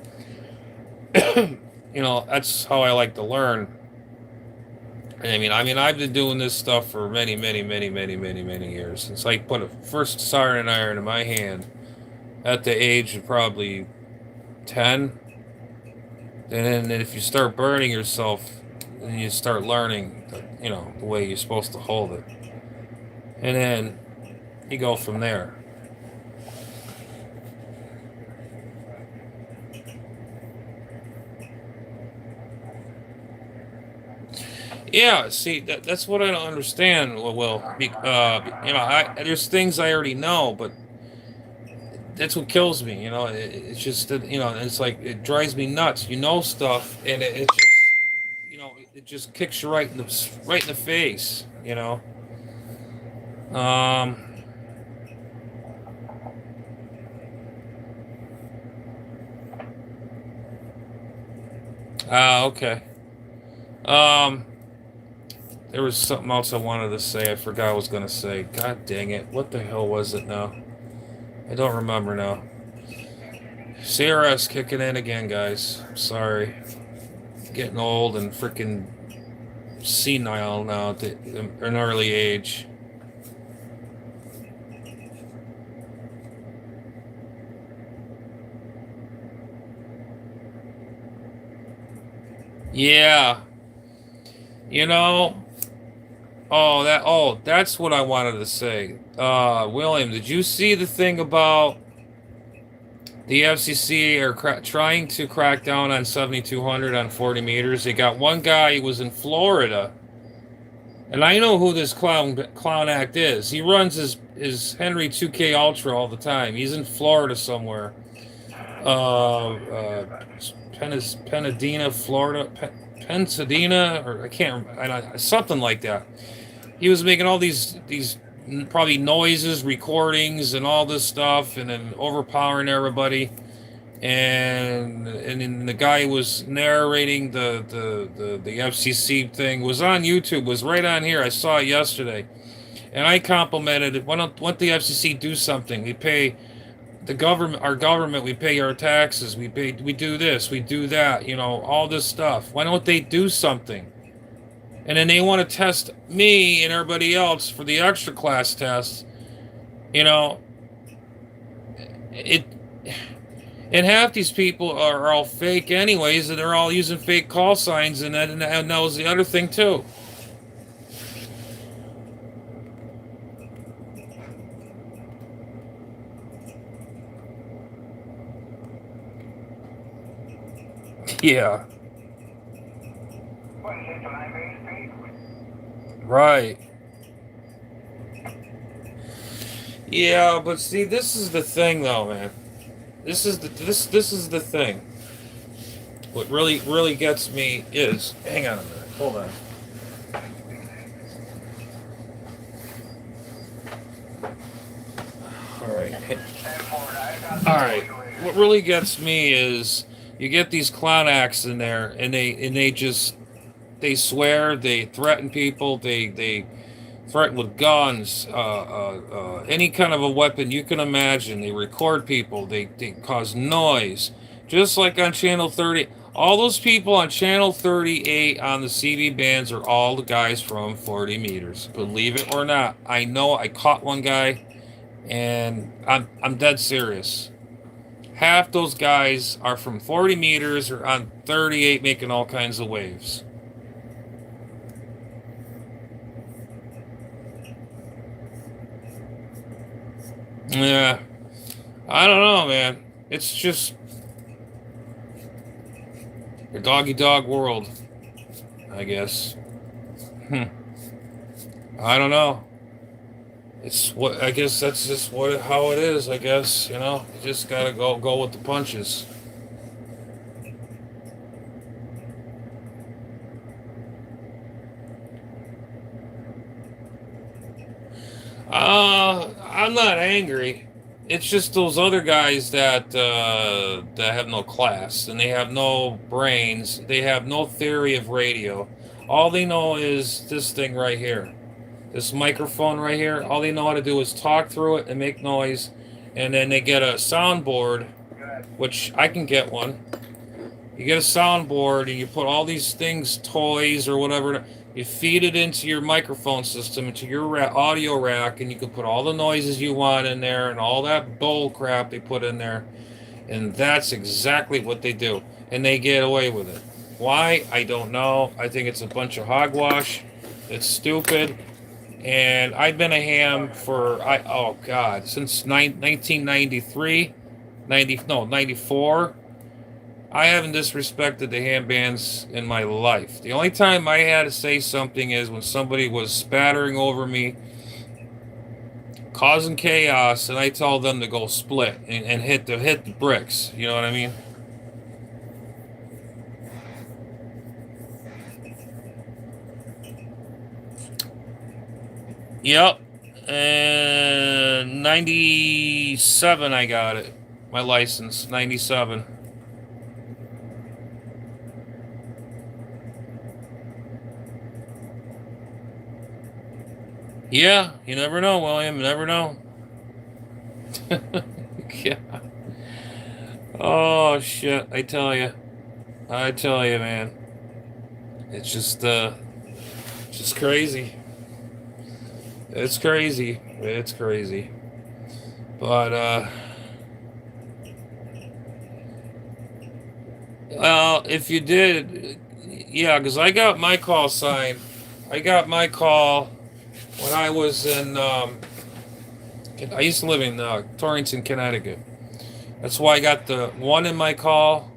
Speaker 1: That's how I like to learn. I've been doing this stuff for many, many, many, many, many, many years. It's like put a first soldering iron in my hand at the age of probably 10. And then if you start burning yourself, then you start learning, the way you're supposed to hold it. And then you go from there. Yeah, see, that's what I don't understand. There's things I already know, but that's what kills me. It's just that, it's like it drives me nuts. You know stuff, and it just, it just kicks you right in the face. Um. Okay. Um. There was something else I wanted to say. I forgot I was gonna say. God dang it! What the hell was it now? I don't remember now. CRS kicking in again, guys. Sorry. Getting old and freaking senile now at an early age. Yeah. You know. That's what I wanted to say. William, did you see the thing about the FCC are trying to crack down on 7,200 on 40 meters? They got one guy who was in Florida, and I know who this clown act is. He runs his Henry 2K Ultra all the time. He's in Florida somewhere. Penadina, Florida, Pensadena, or I can't remember, something like that. He was making all these probably noises, recordings, and all this stuff, and then overpowering everybody. And then the guy who was narrating the FCC thing was on YouTube, was right on here. I saw it yesterday, and I complimented it. Why don't the FCC do something? We pay our government, we pay our taxes, we do this, we do that, all this stuff. Why don't they do something? And then they want to test me and everybody else for the extra class tests. You know, it and half these people are all fake anyways, and they're all using fake call signs, and that was the other thing too. Yeah.
Speaker 2: What is it, 9 speed?
Speaker 1: Right. Yeah, but see, this is the thing, though, man. This is the thing. What really gets me is, hang on a minute, hold on. All right, all right. What really gets me is you get these clown acts in there, and they swear, they threaten people, they threaten with guns, any kind of a weapon you can imagine. They record people. They cause noise, just like on Channel 30. All those people on Channel 38 on the CB bands are all the guys from 40 meters. Believe it or not, I know. I caught one guy, and I'm dead serious. Half those guys are from 40 meters or on 38 making all kinds of waves. Yeah, I don't know, man. It's just a doggy dog world, I guess. I don't know. It's what I guess that's just how it is. I guess you know you just gotta go with the punches. I'm not angry. It's just those other guys that have no class and they have no brains. They have no theory of radio. All they know is this thing right here, this microphone right here. All they know how to do is talk through it and make noise, and then they get a soundboard, which I can get one. You get a soundboard and you put all these things, toys or whatever, you feed it into your microphone system, into your audio rack, and you can put all the noises you want in there and all that bull crap they put in there. And that's exactly what they do. And they get away with it. Why? I don't know. I think it's a bunch of hogwash. It's stupid. And I've been a ham oh God, since 1993, 94. I haven't disrespected the ham bands in my life. The only time I had to say something is when somebody was spattering over me, causing chaos, and I told them to go split and hit the bricks. You know what I mean? Yep. And 97 I got it. My license, 97. Yeah, you never know, William. You never know. Yeah. Oh shit! I tell you, man. It's just crazy. It's crazy. It's crazy. But well, if you did, yeah, because I got my call sign. I got my call when I was in. I used to live in Torrington, Connecticut. That's why I got the 1 in my call.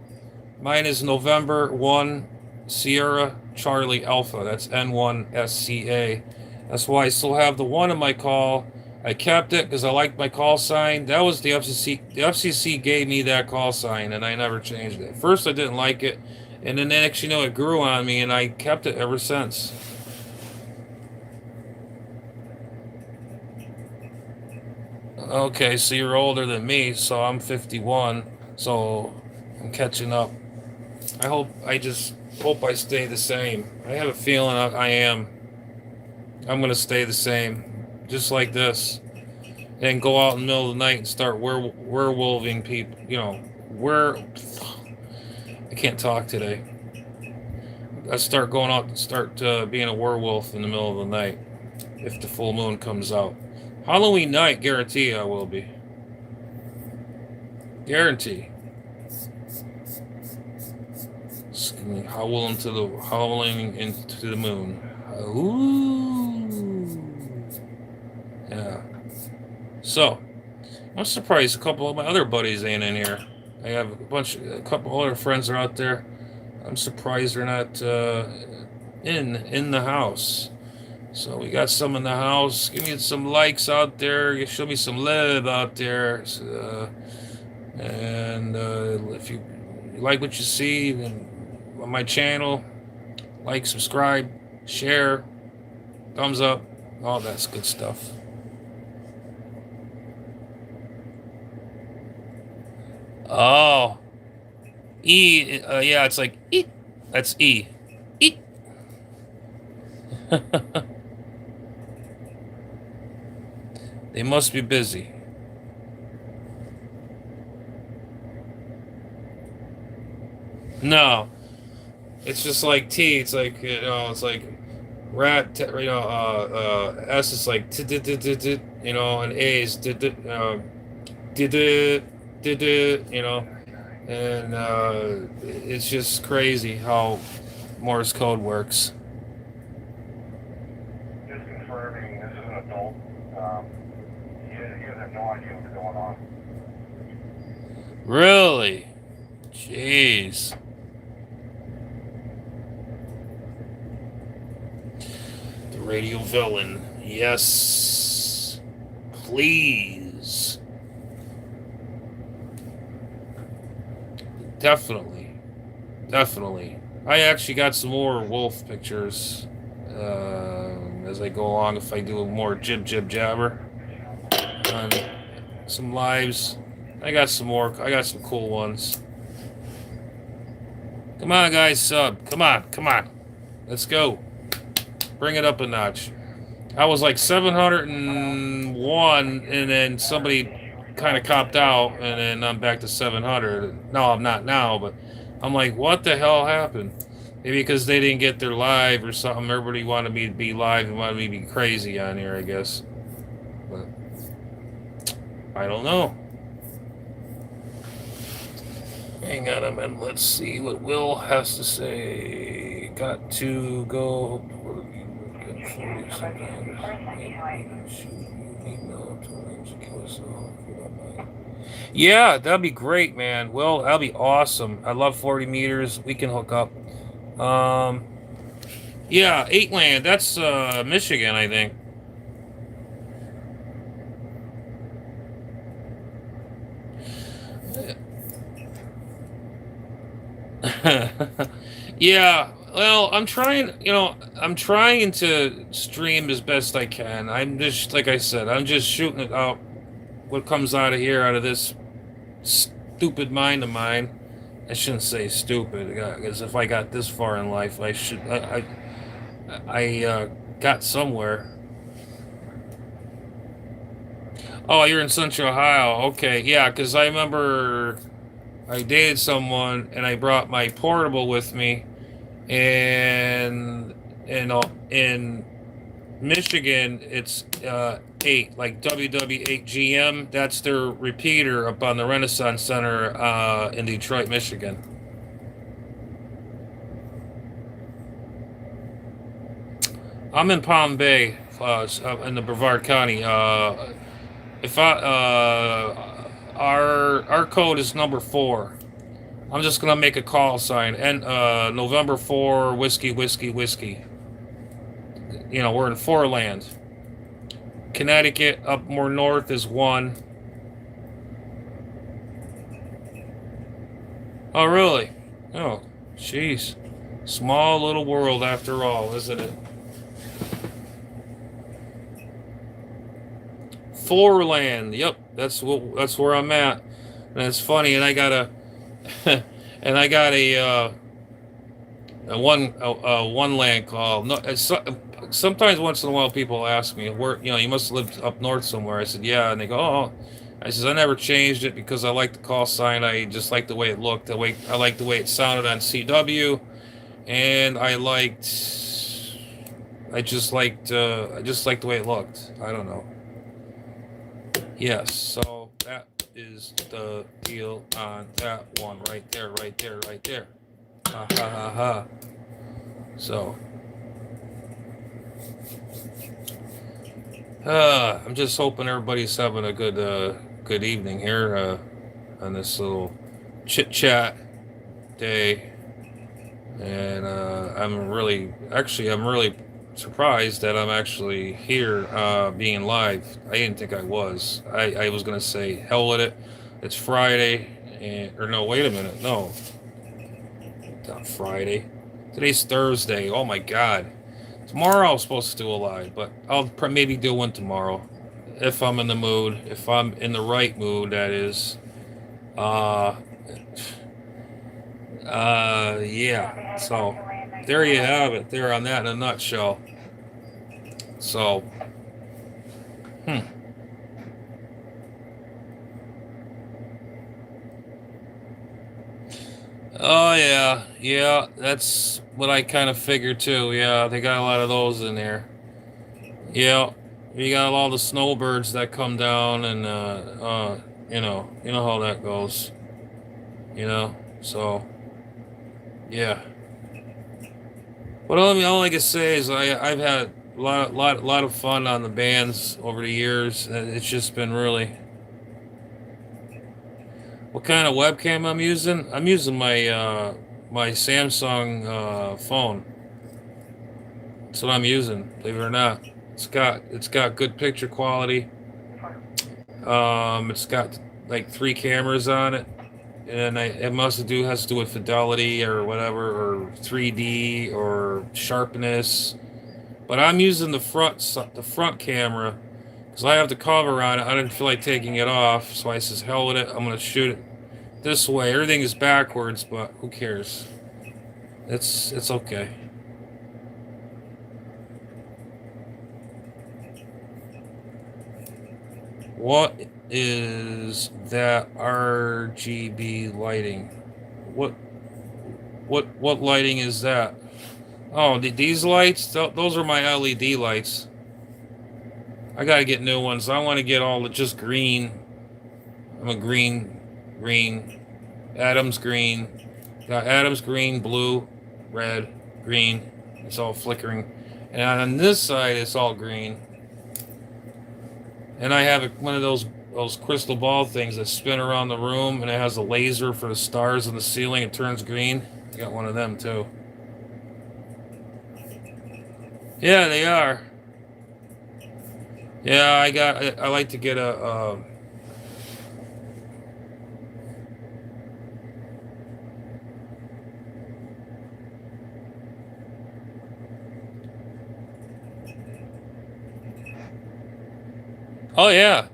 Speaker 1: Mine is November 1 Sierra Charlie Alpha. That's N1SCA. That's why I still have the 1 in my call. I kept it because I liked my call sign. That was the FCC. The FCC gave me that call sign, and I never changed it. At first, I didn't like it, and then next, you know, it grew on me, and I kept it ever since. Okay, so you're older than me, so I'm 51, so I'm catching up. I just hope I stay the same. I have a feeling I am. I'm gonna stay the same, just like this, and go out in the middle of the night and start werewolving people. You know, I can't talk today. I start going out and start being a werewolf in the middle of the night if the full moon comes out. Halloween night, guarantee I will be. Guarantee. Howling into the moon. Ooh. Yeah. So, I'm surprised a couple of my other buddies ain't in here. I have a couple other friends are out there. I'm surprised they're not in the house. So we got some in the house. Give me some likes out there. Show me some love out there. And if you like what you see on my channel, like, subscribe, share, thumbs up, all that's good stuff. Oh, E. Yeah, it's like E. That's E. E. They must be busy. No, it's just like T. It's like, you know, it's like rat. You know, S is like t, you know, and A is you know, and it's just crazy how Morse code works.
Speaker 2: Just confirming this is an adult. He has no idea what's going on.
Speaker 1: Really? Jeez. Radio villain. Yes. Please. Definitely. Definitely. I actually got some more wolf pictures as I go along if I do more jabber on some lives. I got some more. I got some cool ones. Come on, guys, sub. Come on, come on. Let's go. Bring it up a notch. I was like 701, and then somebody kind of copped out, and then I'm back to 700. No, I'm not now, but I'm like, what the hell happened? Maybe because they didn't get their live or something. Everybody wanted me to be live and wanted me to be crazy on here, I guess. But I don't know. Hang on a minute. Let's see what Will has to say. Got to go. Yeah, that'd be great, man. Well, that'd be awesome. I love 40 meters. We can hook up. Yeah, 8 land. That's Michigan, I think. Yeah, well, I'm trying, I'm trying to stream as best I can. I'm just, like I said, I'm just shooting it out, what comes out of here, out of this stupid mind of mine. I shouldn't say stupid, because if I got this far in life, I got somewhere. Oh, you're in Central Ohio. Okay, yeah, because I remember I dated someone and I brought my portable with me, and in Michigan it's 8, like WW8GM. That's their repeater up on the Renaissance Center in Detroit, Michigan. I'm in Palm Bay, in the Brevard County. If I our code is number 4. I'm just gonna make a call sign and November 4 whiskey whiskey whiskey. We're in 4 land. Connecticut up more north is 1. Oh really? Oh, jeez. Small little world after all, isn't it? 4 land. Yep, that's where I'm at. And it's funny, and I got a one land call. No, sometimes once in a while people ask me where you must have lived up north somewhere. I said yeah, and they go oh. I says I never changed it because I like the call sign. I just like the way it looked. I like the way it sounded on CW, and I just liked the way it looked. I don't know. Yes, so that is the deal on that one right there, right there, right there. Ha ha ha ha. So, I'm just hoping everybody's having a good evening here on this little chit chat day, and I'm really surprised that I'm actually here being live. I didn't think I was. I was gonna say hell with it. It's Friday, or no, wait a minute, no, not Friday. Today's Thursday. Oh my God. Tomorrow I was supposed to do a live, but I'll maybe do one tomorrow if I'm in the mood. If I'm in the right mood, that is. Yeah. So there you have it. There on that in a nutshell. So, Oh yeah. That's what I kind of figured too. Yeah, they got a lot of those in there. Yeah, you got all the snowbirds that come down, and you know how that goes. So yeah. But all I can say is I've had a lot of fun on the bands over the years. It's just been really. What kind of webcam I'm using? I'm using my my Samsung phone. That's what I'm using, believe it or not. It's got good picture quality. It's got like 3 cameras on it, and it must do has to do with fidelity or whatever, or 3D or sharpness. But I'm using the front camera because I have the cover on it. I didn't feel like taking it off, so I says, "Hell with it. I'm gonna shoot it this way." Everything is backwards, but who cares? It's okay. What is that RGB lighting? What what lighting is that? Oh, these lights? Those are my LED lights. I gotta get new ones. I want to get all the just green. I'm a green, Adam's green. Got Adam's green, blue, red, green. It's all flickering. And on this side, it's all green. And I have one of those crystal ball things that spin around the room, and it has a laser for the stars in the ceiling. It turns green. I got one of them too. Yeah, they are. Yeah, I like to get a. Oh yeah.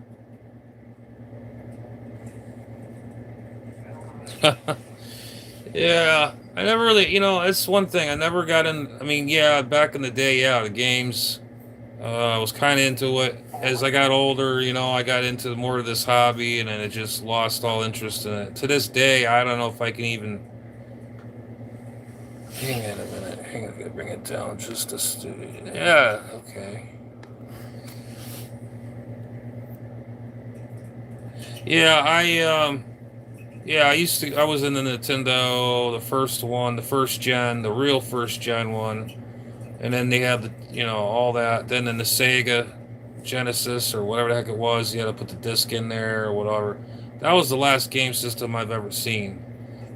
Speaker 1: Yeah, I never really, it's one thing. I never got in. I mean, yeah, back in the day, yeah, the games. I was kind of into it. As I got older, I got into more of this hobby, and then it just lost all interest in it. To this day, I don't know if I can even. Hang on a minute. Hang on, I gotta bring it down just a. Yeah, okay. Yeah, I used to. I was in the Nintendo, the first one, the first gen, the real first gen one, and then they had all that. Then in the Sega Genesis or whatever the heck it was, you had to put the disc in there or whatever. That was the last game system I've ever seen.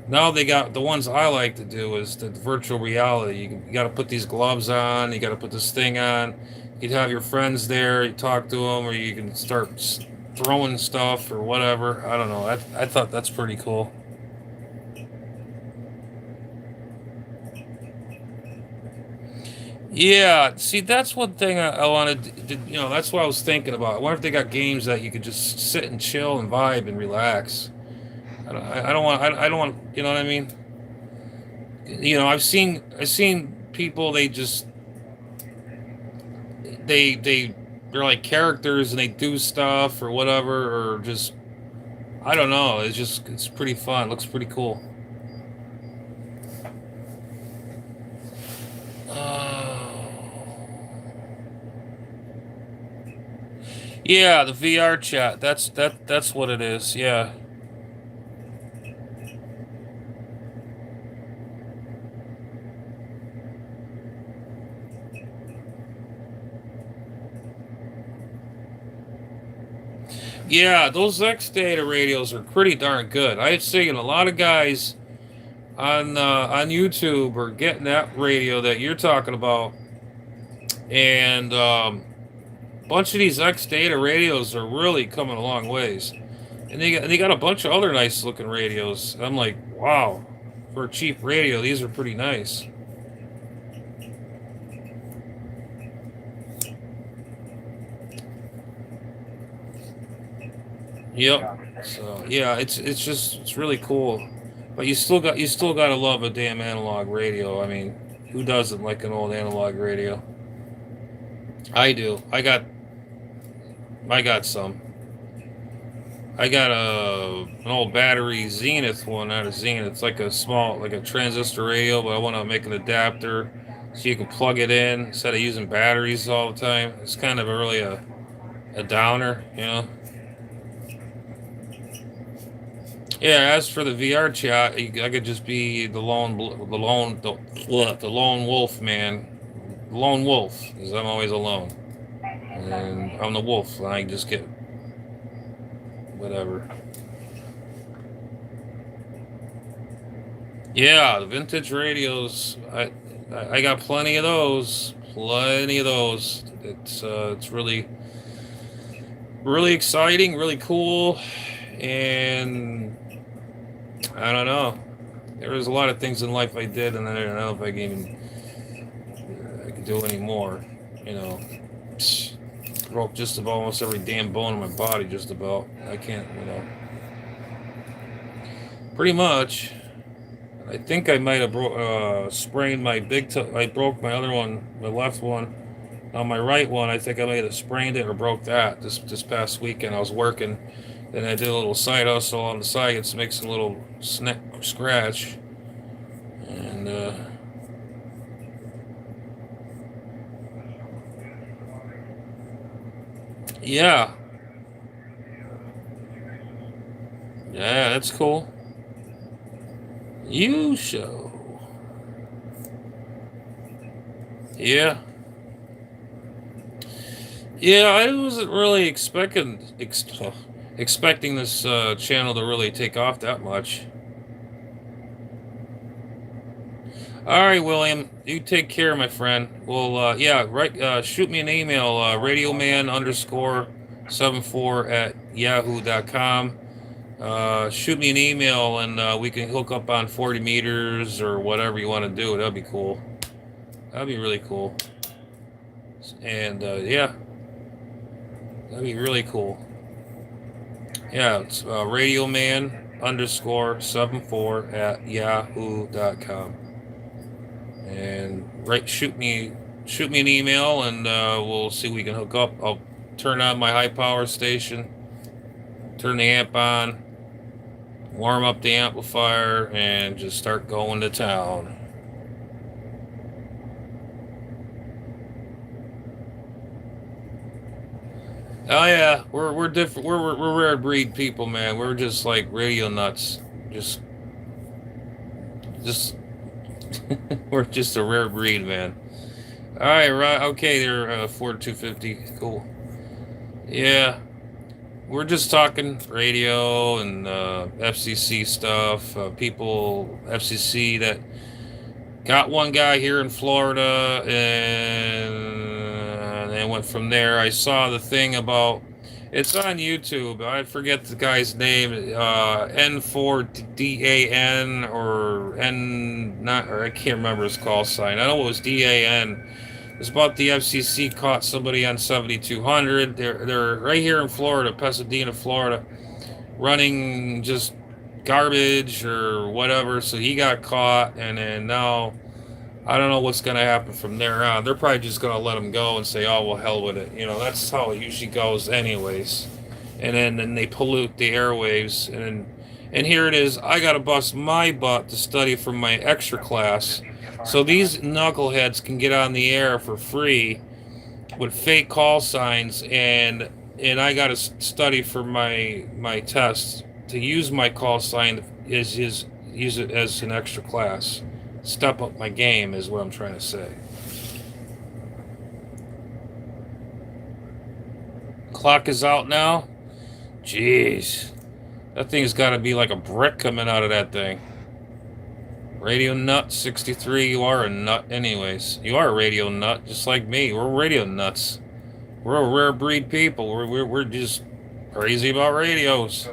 Speaker 1: Now they got the ones I like to do is the virtual reality. You got to put these gloves on. You got to put this thing on. You'd have your friends there. You talk to them, or you can start throwing stuff or whatever. I don't know. I thought that's pretty cool. Yeah, see, that's one thing I wanted. That's what I was thinking about. I wonder if they got games that you could just sit and chill and vibe and relax. I don't want. I don't want. You know what I mean? I've seen people. They're like characters and they do stuff or whatever, or just I don't know. It's pretty fun. Looks pretty cool. Yeah, the VR chat. That's what it is. Yeah. Yeah, those X data radios are pretty darn good. I've seen a lot of guys on YouTube are getting that radio that you're talking about, and a bunch of these X data radios are really coming a long ways. And they got a bunch of other nice looking radios. I'm like, wow, for a cheap radio, these are pretty nice. Yep. So yeah, it's really cool. But you still got to love a damn analog radio. I mean, who doesn't like an old analog radio? I do. I got some. I got an old battery Zenith one, not a Zenith. It's like a small, like a transistor radio, but I want to make an adapter so you can plug it in instead of using batteries all the time. It's kind of really a downer. Yeah, as for the VR chat, I could just be the lone wolf man, lone wolf, because I'm always alone, and I'm the wolf. And I just get whatever. Yeah, the vintage radios. I got plenty of those. Plenty of those. It's really, really exciting, really cool, and I don't know. There was a lot of things in life I did, and I don't know if I could do any more. You know, broke just about almost every damn bone in my body. Just about. I can't. You know, pretty much. I think I might have sprained my big toe. I broke my other one, my left one. On my right one, I think I might have sprained it or broke that this past weekend. I was working, and I did a little side hustle on the side to make some little scratch. And yeah, yeah, that's cool. You show. Yeah. Yeah, I wasn't really expecting this channel to really take off that much. All right, William, you take care, my friend. Well, yeah, right. Shoot me an email, radioman_74 at yahoo.com. Shoot me an email, and we can hook up on 40 meters or whatever you want to do. That'd be cool. That'd be really cool. And yeah, that'd be really cool. Yeah, it's radioman_74 at yahoo.com. And shoot me an email, and we'll see if we can hook up. I'll turn on my high power station, turn the amp on, warm up the amplifier, and just start going to town. Oh yeah, we're different. We're rare breed people, man. We're just like radio nuts. Just we're just a rare breed, man. All right, right. Okay, they're Ford 250. Cool. Yeah, we're just talking radio and FCC stuff. People FCC that got one guy here in Florida, and then went from there. I saw the thing about. It's on YouTube. I forget the guy's name. N4DAN or N not, or I can't remember his call sign. I know it was DAN. It's about the FCC caught somebody on 7200. They're right here in Florida, Pasadena, Florida, running just garbage or whatever. So he got caught, and then now I don't know what's going to happen from there on. They're probably just going to let him go and say, "Oh well, hell with it." You know, that's how it usually goes, anyways. And then they pollute the airwaves, and here it is. I got to bust my butt to study for my extra class, so these knuckleheads can get on the air for free with fake call signs, and I got to study for my test to use my call sign use it as an extra class. Step up my game is what I'm trying to say. Clock is out now. Jeez, that thing's got to be like a brick coming out of that thing. Radio Nut 63, you are a nut anyways. You are a radio nut, just like me. We're radio nuts. We're a rare breed people. We're just crazy about radios.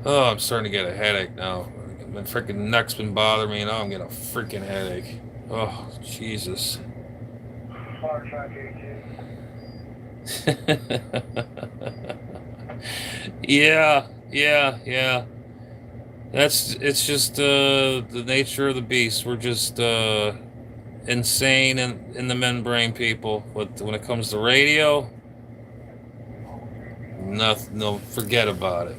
Speaker 1: Oh, I'm starting to get a headache now. My freaking neck's been bothering me, and now I'm getting a freaking headache. Oh, Jesus. Yeah. It's just the nature of the beast. We're just insane in the membrane people. But when it comes to radio, nothing. No, forget about it.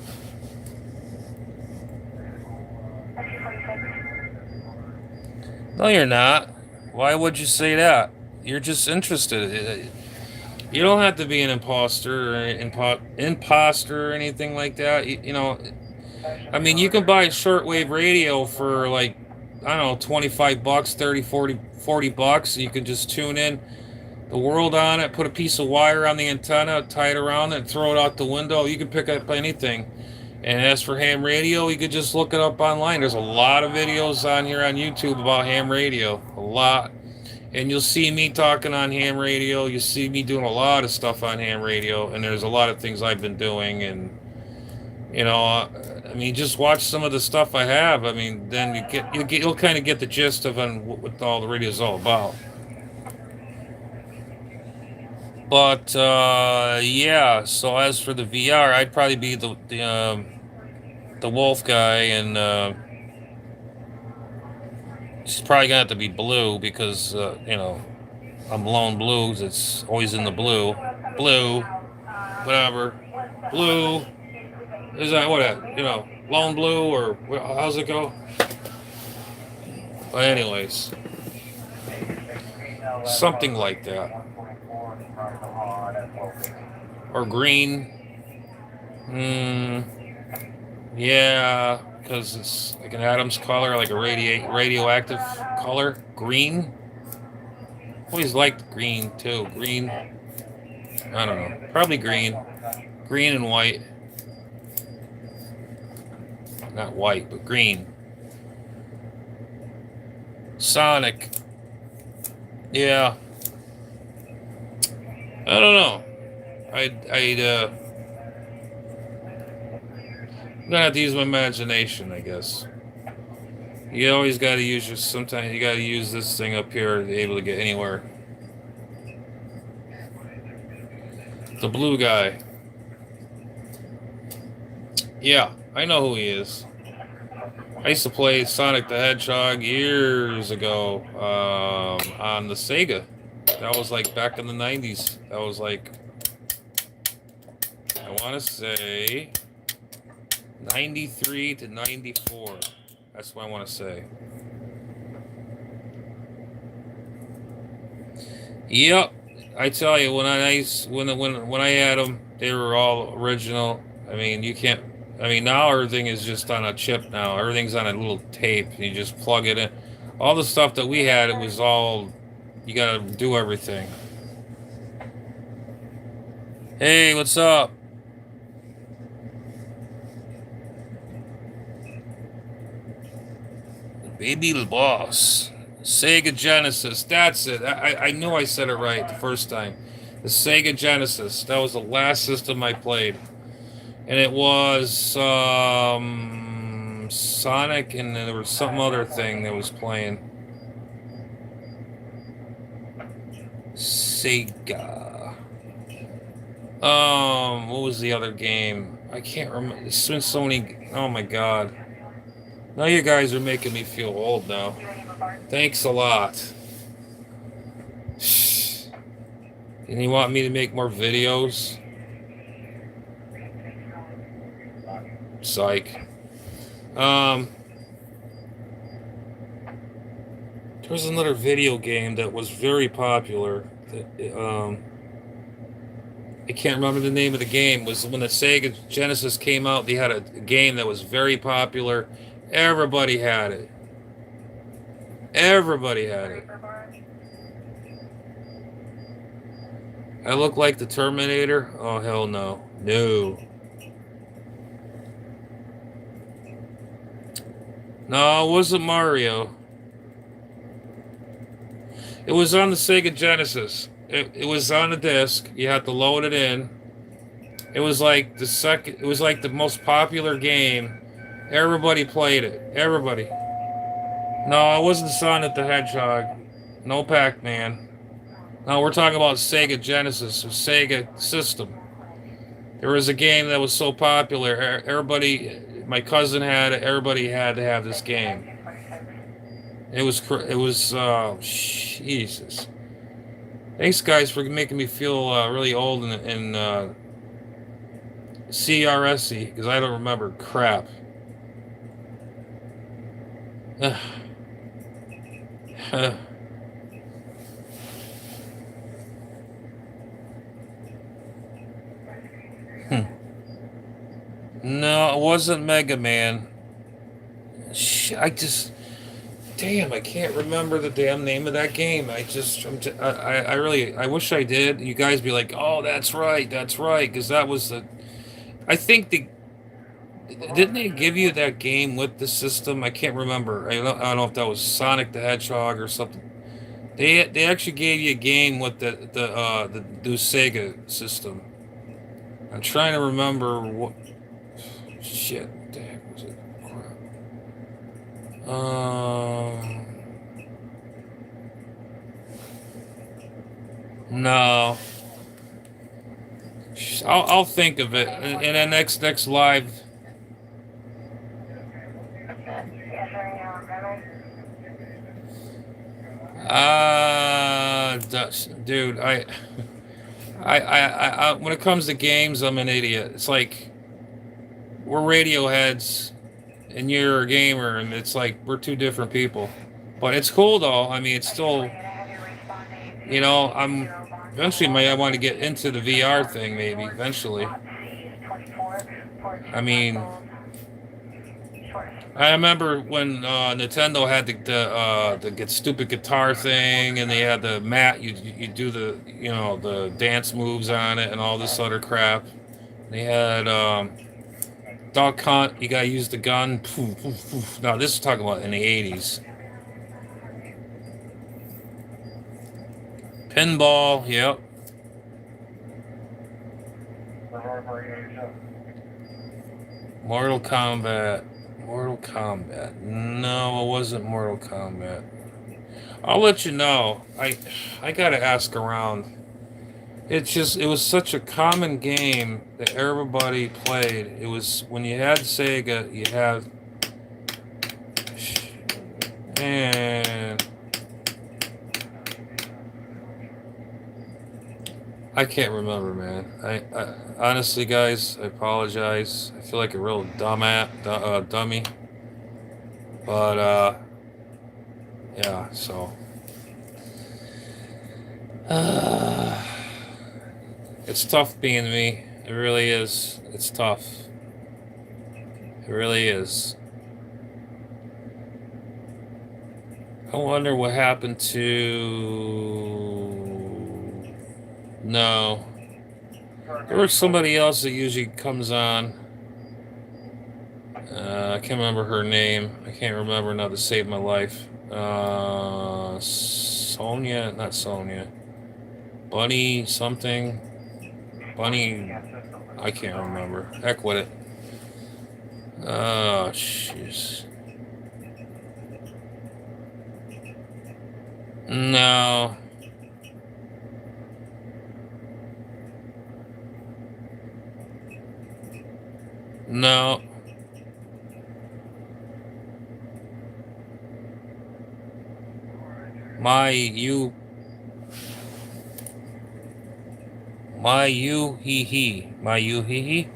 Speaker 1: No, you're not. Why would you say that? You're just interested. You don't have to be an imposter or imposter or anything like that. You know, I mean, you can buy shortwave radio for like, I don't know, 25 bucks, 30, 40 bucks. You can just tune in the world on it, put a piece of wire on the antenna, tie it around it, and throw it out the window. You can pick up anything. And as for ham radio, you could just look it up online. There's a lot of videos on here on YouTube about ham radio. A lot. And you'll see me talking on ham radio. You'll see me doing a lot of stuff on ham radio. And there's a lot of things I've been doing. And, you know, I mean, just watch some of the stuff I have. I mean, then you'll kind of get the gist of what all the radio is all about. But yeah, so as for the VR, I'd probably be the wolf guy, and she's probably gonna have to be blue because you know, I'm lone blues. It's always in the blue, whatever, blue. Is that what, you know, lone blue, or how's it go? But anyways, something like that. Or green. Yeah, because it's like an Adam's color, like a radioactive color. Green. Always liked green too. Green. I don't know. Probably green. Green and white. Not white, but green. Sonic. Yeah. I don't know. I'm gonna have to use my imagination, I guess. You always gotta sometimes you gotta use this thing up here to be able to get anywhere. The blue guy. Yeah, I know who he is. I used to play Sonic the Hedgehog years ago on the Sega. That was like back in the 90s. That was like, I want to say 93 to 94. That's what I want to say. Yep. I tell you, when I had them, they were all original. I mean, you can't. I mean, now everything is just on a chip. Now everything's on a little tape. You just plug it in. All the stuff that we had, it was all. You gotta do everything. Hey, what's up? Baby the Boss. Sega Genesis. That's it. I knew I said it right the first time. The Sega Genesis. That was the last system I played. And it was Sonic, and there was some other thing that was playing. Sega. What was the other game? I can't remember. It's been so many. Oh my god. Now you guys are making me feel old now. Thanks a lot. And you want me to make more videos? Psych. There was another video game that was very popular. I can't remember the name of the game. It was when the Sega Genesis came out, they had a game that was very popular. Everybody had it. Everybody had it. I look like the Terminator? Oh, hell no. No. No, it wasn't Mario. It was on the Sega Genesis. It was on a disc. You had to load it in. It was like the most popular game. Everybody played it. Everybody. No, it wasn't Sonic the Hedgehog. No Pac-Man. No, we're talking about Sega Genesis or Sega System. There was a game that was so popular. Everybody, my cousin had it. Everybody had to have this game. It was Jesus. Thanks, guys, for making me feel really old and CRSy, because I don't remember crap. No, it wasn't Mega Man. Damn, I can't remember the damn name of that game. I wish I did. You guys be like, oh, that's right, because that was I think Didn't they give you that game with the system? I can't remember. I don't know if that was Sonic the Hedgehog or something. They actually gave you a game with the new Sega system. I'm trying to remember what shit. What the heck was it? Crap. No. I'll think of it in the next live. Dude, when it comes to games, I'm an idiot. It's like we're Radioheads and you're a gamer, and it's like we're two different people. But it's cool though. I mean, it's still, I'm eventually I want to get into the VR thing, maybe eventually. I mean, I remember when Nintendo had the stupid guitar thing, and they had the mat. You do the dance moves on it and all this other crap. They had Duck Hunt. You gotta use the gun. Poof, poof, poof. Now this is talking about in the '80s. Pinball. Yep. Mortal Kombat. Mortal Kombat. No, it wasn't Mortal Kombat. I'll let you know. I gotta ask around. It was such a common game that everybody played. It was when you had Sega, you had, and I can't remember, man. I honestly, guys, I apologize. I feel like a real dummy. But yeah. So, it's tough being me. It really is. It's tough. It really is. I wonder what happened to. No. There was somebody else that usually comes on. I can't remember her name. I can't remember now to save my life. Sonia, not Sonia. Bunny something. Bunny, I can't remember. Heck with it. Oh, jeez. No. No. My you he he. My you he he.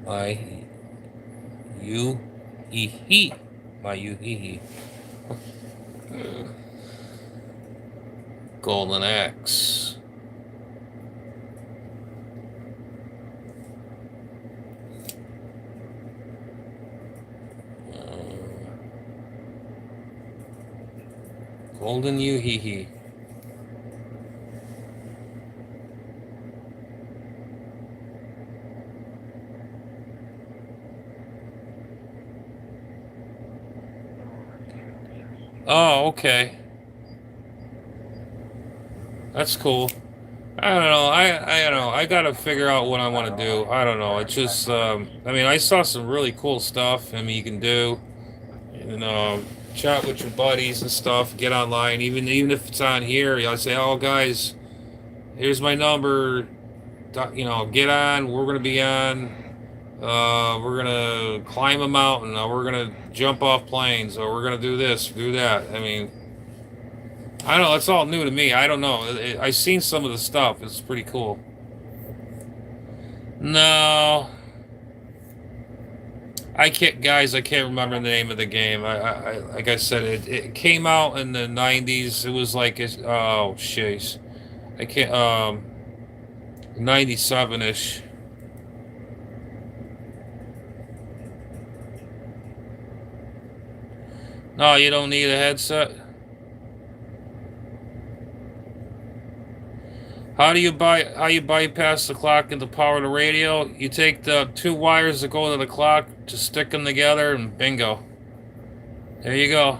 Speaker 1: My you he he. My you he he. Golden Axe. Golden you he he. Oh, okay. That's cool. I don't know. I don't know. I gotta figure out what I want to do. I don't know. It's just, I mean, I saw some really cool stuff. I mean, you can do, you know, chat with your buddies and stuff. Get online, even if it's on here. I say, oh, guys, here's my number. Get on. We're gonna be on. We're gonna climb a mountain. Or we're gonna jump off planes. Or we're gonna do this, do that. I mean. I don't know. It's all new to me. I don't know. I've seen some of the stuff. It's pretty cool. No, I can't, guys. I can't remember the name of the game. Like I said, it came out in the '90s. It was like, oh, jeez, I can't. 97-ish. No, you don't need a headset. How do you bypass the clock and the power of the radio? You take the two wires that go to the clock, just stick them together, and bingo. There you go.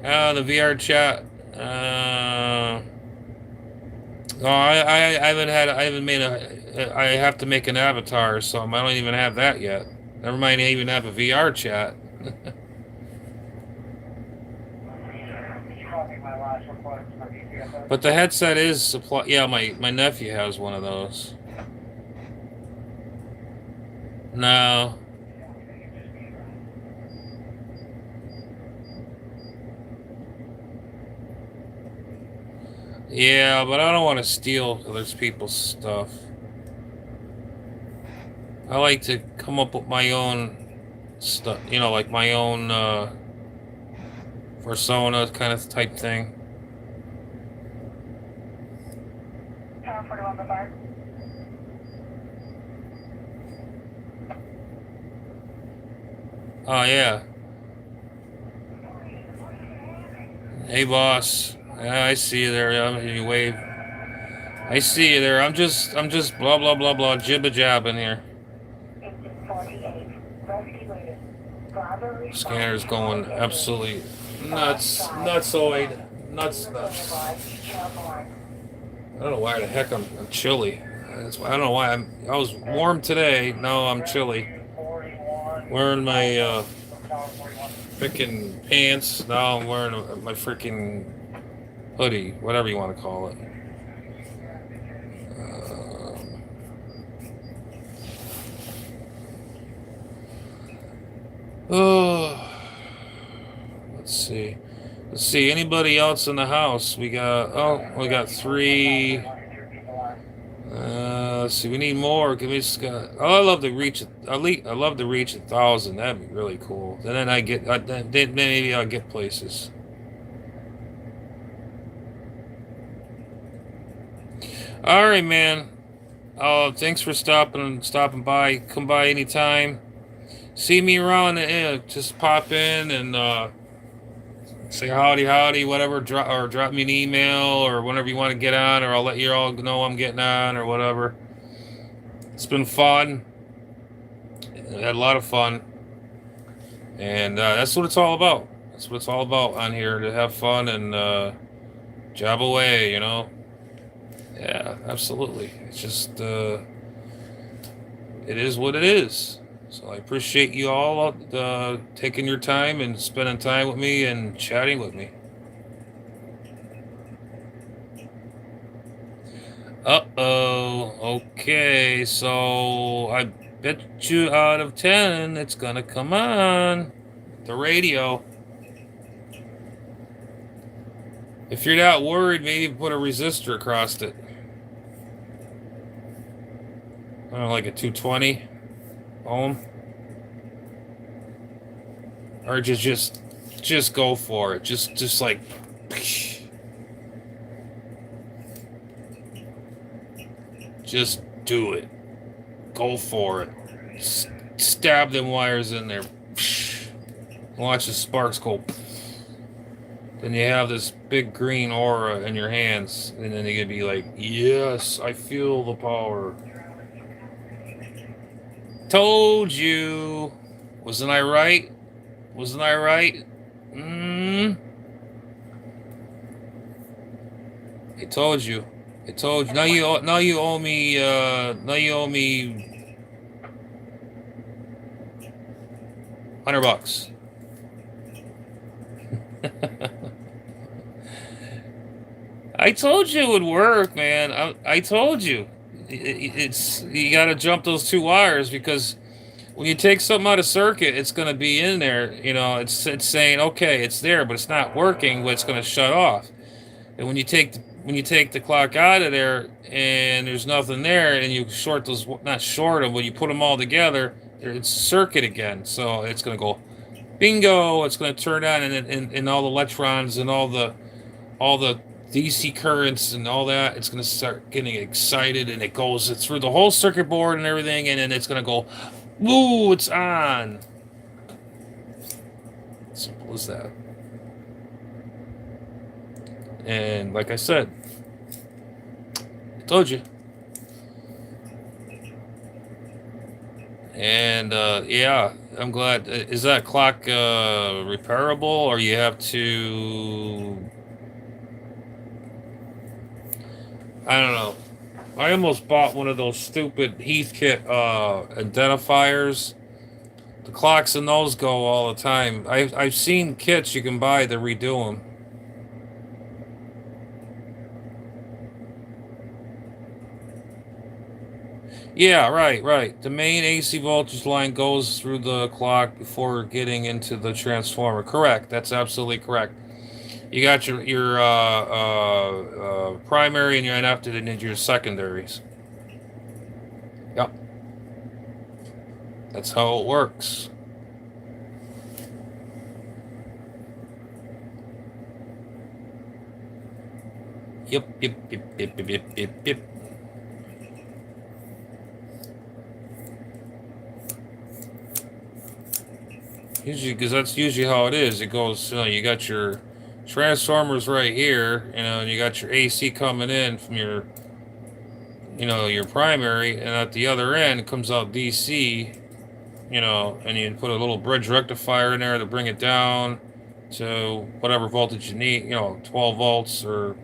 Speaker 1: The VR chat. No, I haven't made I have to make an avatar or something. I don't even have that yet. Never mind, I even have a VR chat. But the headset is supply. Yeah, my nephew has one of those. No. Yeah, but I don't want to steal other people's stuff. I like to come up with my own stuff, you know, like my own persona kind of type thing. Oh yeah. Hey boss. Yeah, I see you there. You wave. I see you there. I'm just blah blah blah blah jibba jabbing here. Scanner's going absolutely nuts, nutsoid, nuts. I don't know why the heck I'm chilly. I don't know why I was warm today. Now I'm chilly. Wearing my freaking pants. Now I'm wearing my freaking hoodie, whatever you want to call it. Oh, let's see. Let's see. Anybody else in the house? We got three. Let's see. We need more. Give me. Oh, I love to reach. I love to reach 1,000. That'd be really cool. And then then maybe I'll get places. All right, man. Thanks for stopping by. Come by anytime. See me around. Just pop in and say howdy, whatever. Drop me an email or whenever you want to get on, or I'll let you all know I'm getting on or whatever. It's been fun. I had a lot of fun, and that's what it's all about. That's what it's all about on here, to have fun and job away, you know. Yeah, absolutely. It's just it is what it is. So I appreciate you all taking your time and spending time with me and chatting with me. Uh-oh. Okay, so I bet you out of 10 it's gonna come on the radio. If you're not worried, maybe put a resistor across it. I don't know, like a 220 ohm. Or just go for it. Just like just do it. Go for it. Stab them wires in there. Watch the sparks go. Then you have this big green aura in your hands, and then you can be like, yes, I feel the power. Told you. Wasn't I right? Wasn't I right? I told you. I told you. Now you owe me $100. I told you it would work, man. I told you. It's you got to jump those two wires, because when you take something out of circuit, it's going to be in there. You know, it's saying, okay, it's there, but it's not working. But it's going to shut off. And when you take the clock out of there and there's nothing there, and you short those, not short them, but you put them all together, it's circuit again. So it's going to go bingo. It's going to turn on, and all the electrons and all the DC currents and all that, it's going to start getting excited, and it's through the whole circuit board and everything, and then it's going to go, woo, it's on. Simple as that. And like I said, I told you. And yeah, I'm glad. Is that clock repairable, or you have to? I don't know. I almost bought one of those stupid Heathkit identifiers. The clocks in those go all the time. I've seen kits you can buy to redo them. Yeah, right, right. The main AC voltage line goes through the clock before getting into the transformer. Correct. That's absolutely correct. You got your primary and your NF and then your secondaries. Yep, that's how it works. Yep, yep, yep, yep, yep, yep, yep, yep. Usually, because that's usually how it is. It goes, you got your transformers right here, and you got your AC coming in from your primary, and at the other end it comes out DC, and you put a little bridge rectifier in there to bring it down to whatever voltage you need, 12 volts or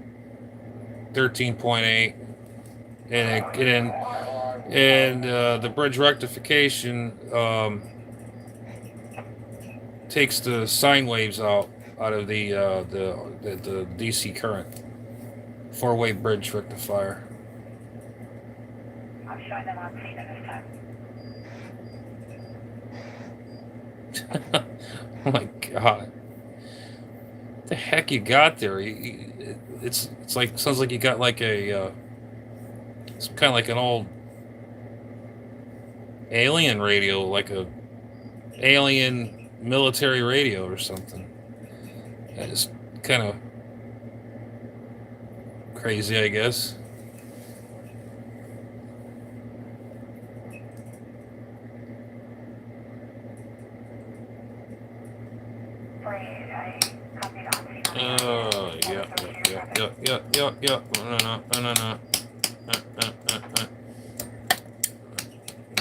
Speaker 1: 13.8, and the bridge rectification takes the sine waves out of the DC current. 4-way bridge rectifier.
Speaker 2: I'm showing them on scene this time.
Speaker 1: Oh my god. What the heck you got there? It's like, sounds like you got like it's kind of like an old alien radio, like a alien military radio or something. It's kind of crazy, I guess. Yeah. No.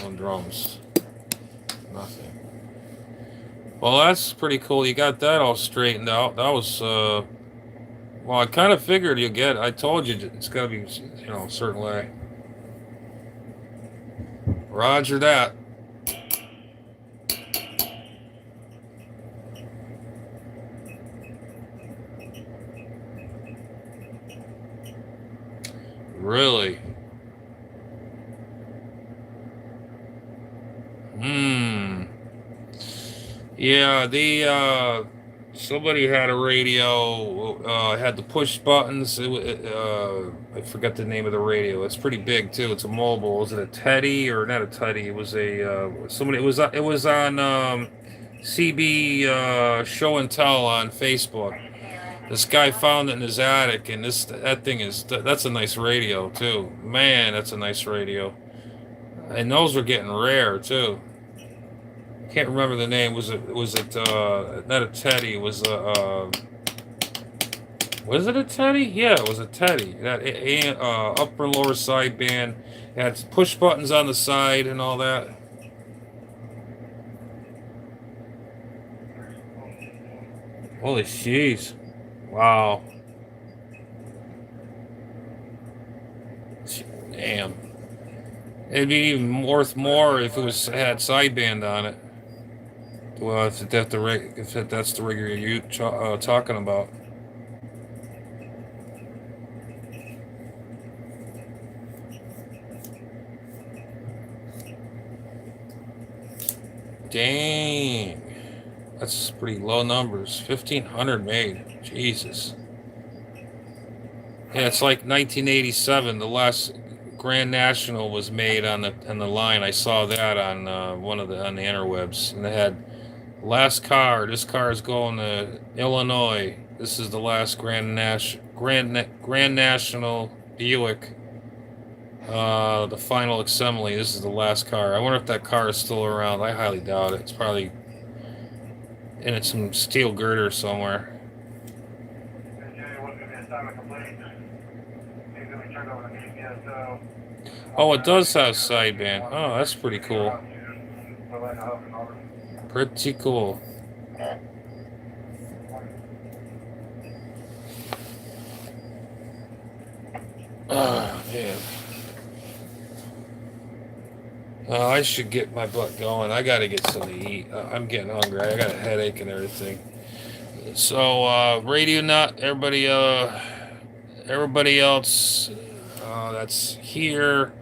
Speaker 1: No drums. Nothing. Well, that's pretty cool. You got that all straightened out. That was, well, I kind of figured you'd get it. I told you it's got to be, a certain way. Roger that. Really? Yeah, somebody had a radio, had the push buttons. I forgot the name of the radio. It's pretty big too. It's a mobile. Was it a Teddy or not a Teddy? It was somebody. It was on CB Show and Tell on Facebook. This guy found it in his attic, and that's a nice radio too. Man, that's a nice radio. And those were getting rare too. Can't remember the name. Was it not a Teddy? It was was it a Teddy? Yeah, it was a Teddy. That upper and lower side band. It had push buttons on the side and all that. Holy jeez. Wow. Damn. It'd be even worth more if had sideband on it. Well, if that's the rig you're talking about. Dang, that's pretty low numbers. 1,500 made. Jesus. Yeah, it's like 1987. The last Grand National was made on the line. I saw that on on the interwebs, and they had last car. This car is going to Illinois. This is the last Grand National Buick. The final assembly. This is the last car. I wonder if that car is still around. I highly doubt it. It's probably in some steel girder somewhere.
Speaker 2: assignment complete. Seems that we turned over the PCSO.
Speaker 1: Oh, it does have sideband. Oh, that's pretty cool. Pretty cool. Oh, man. I should get my butt going. I gotta get something to eat. I'm getting hungry. I got a headache and everything. So, Radio Nut, everybody else that's here.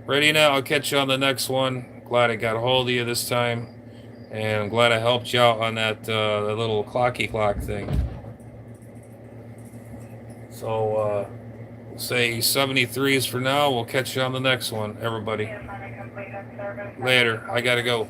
Speaker 1: Radio Nut, I'll catch you on the next one. Glad I got a hold of you this time. And I'm glad I helped you out on that little clocky clock thing. So, say 73s for now. We'll catch you on the next one, everybody. Later. I gotta go.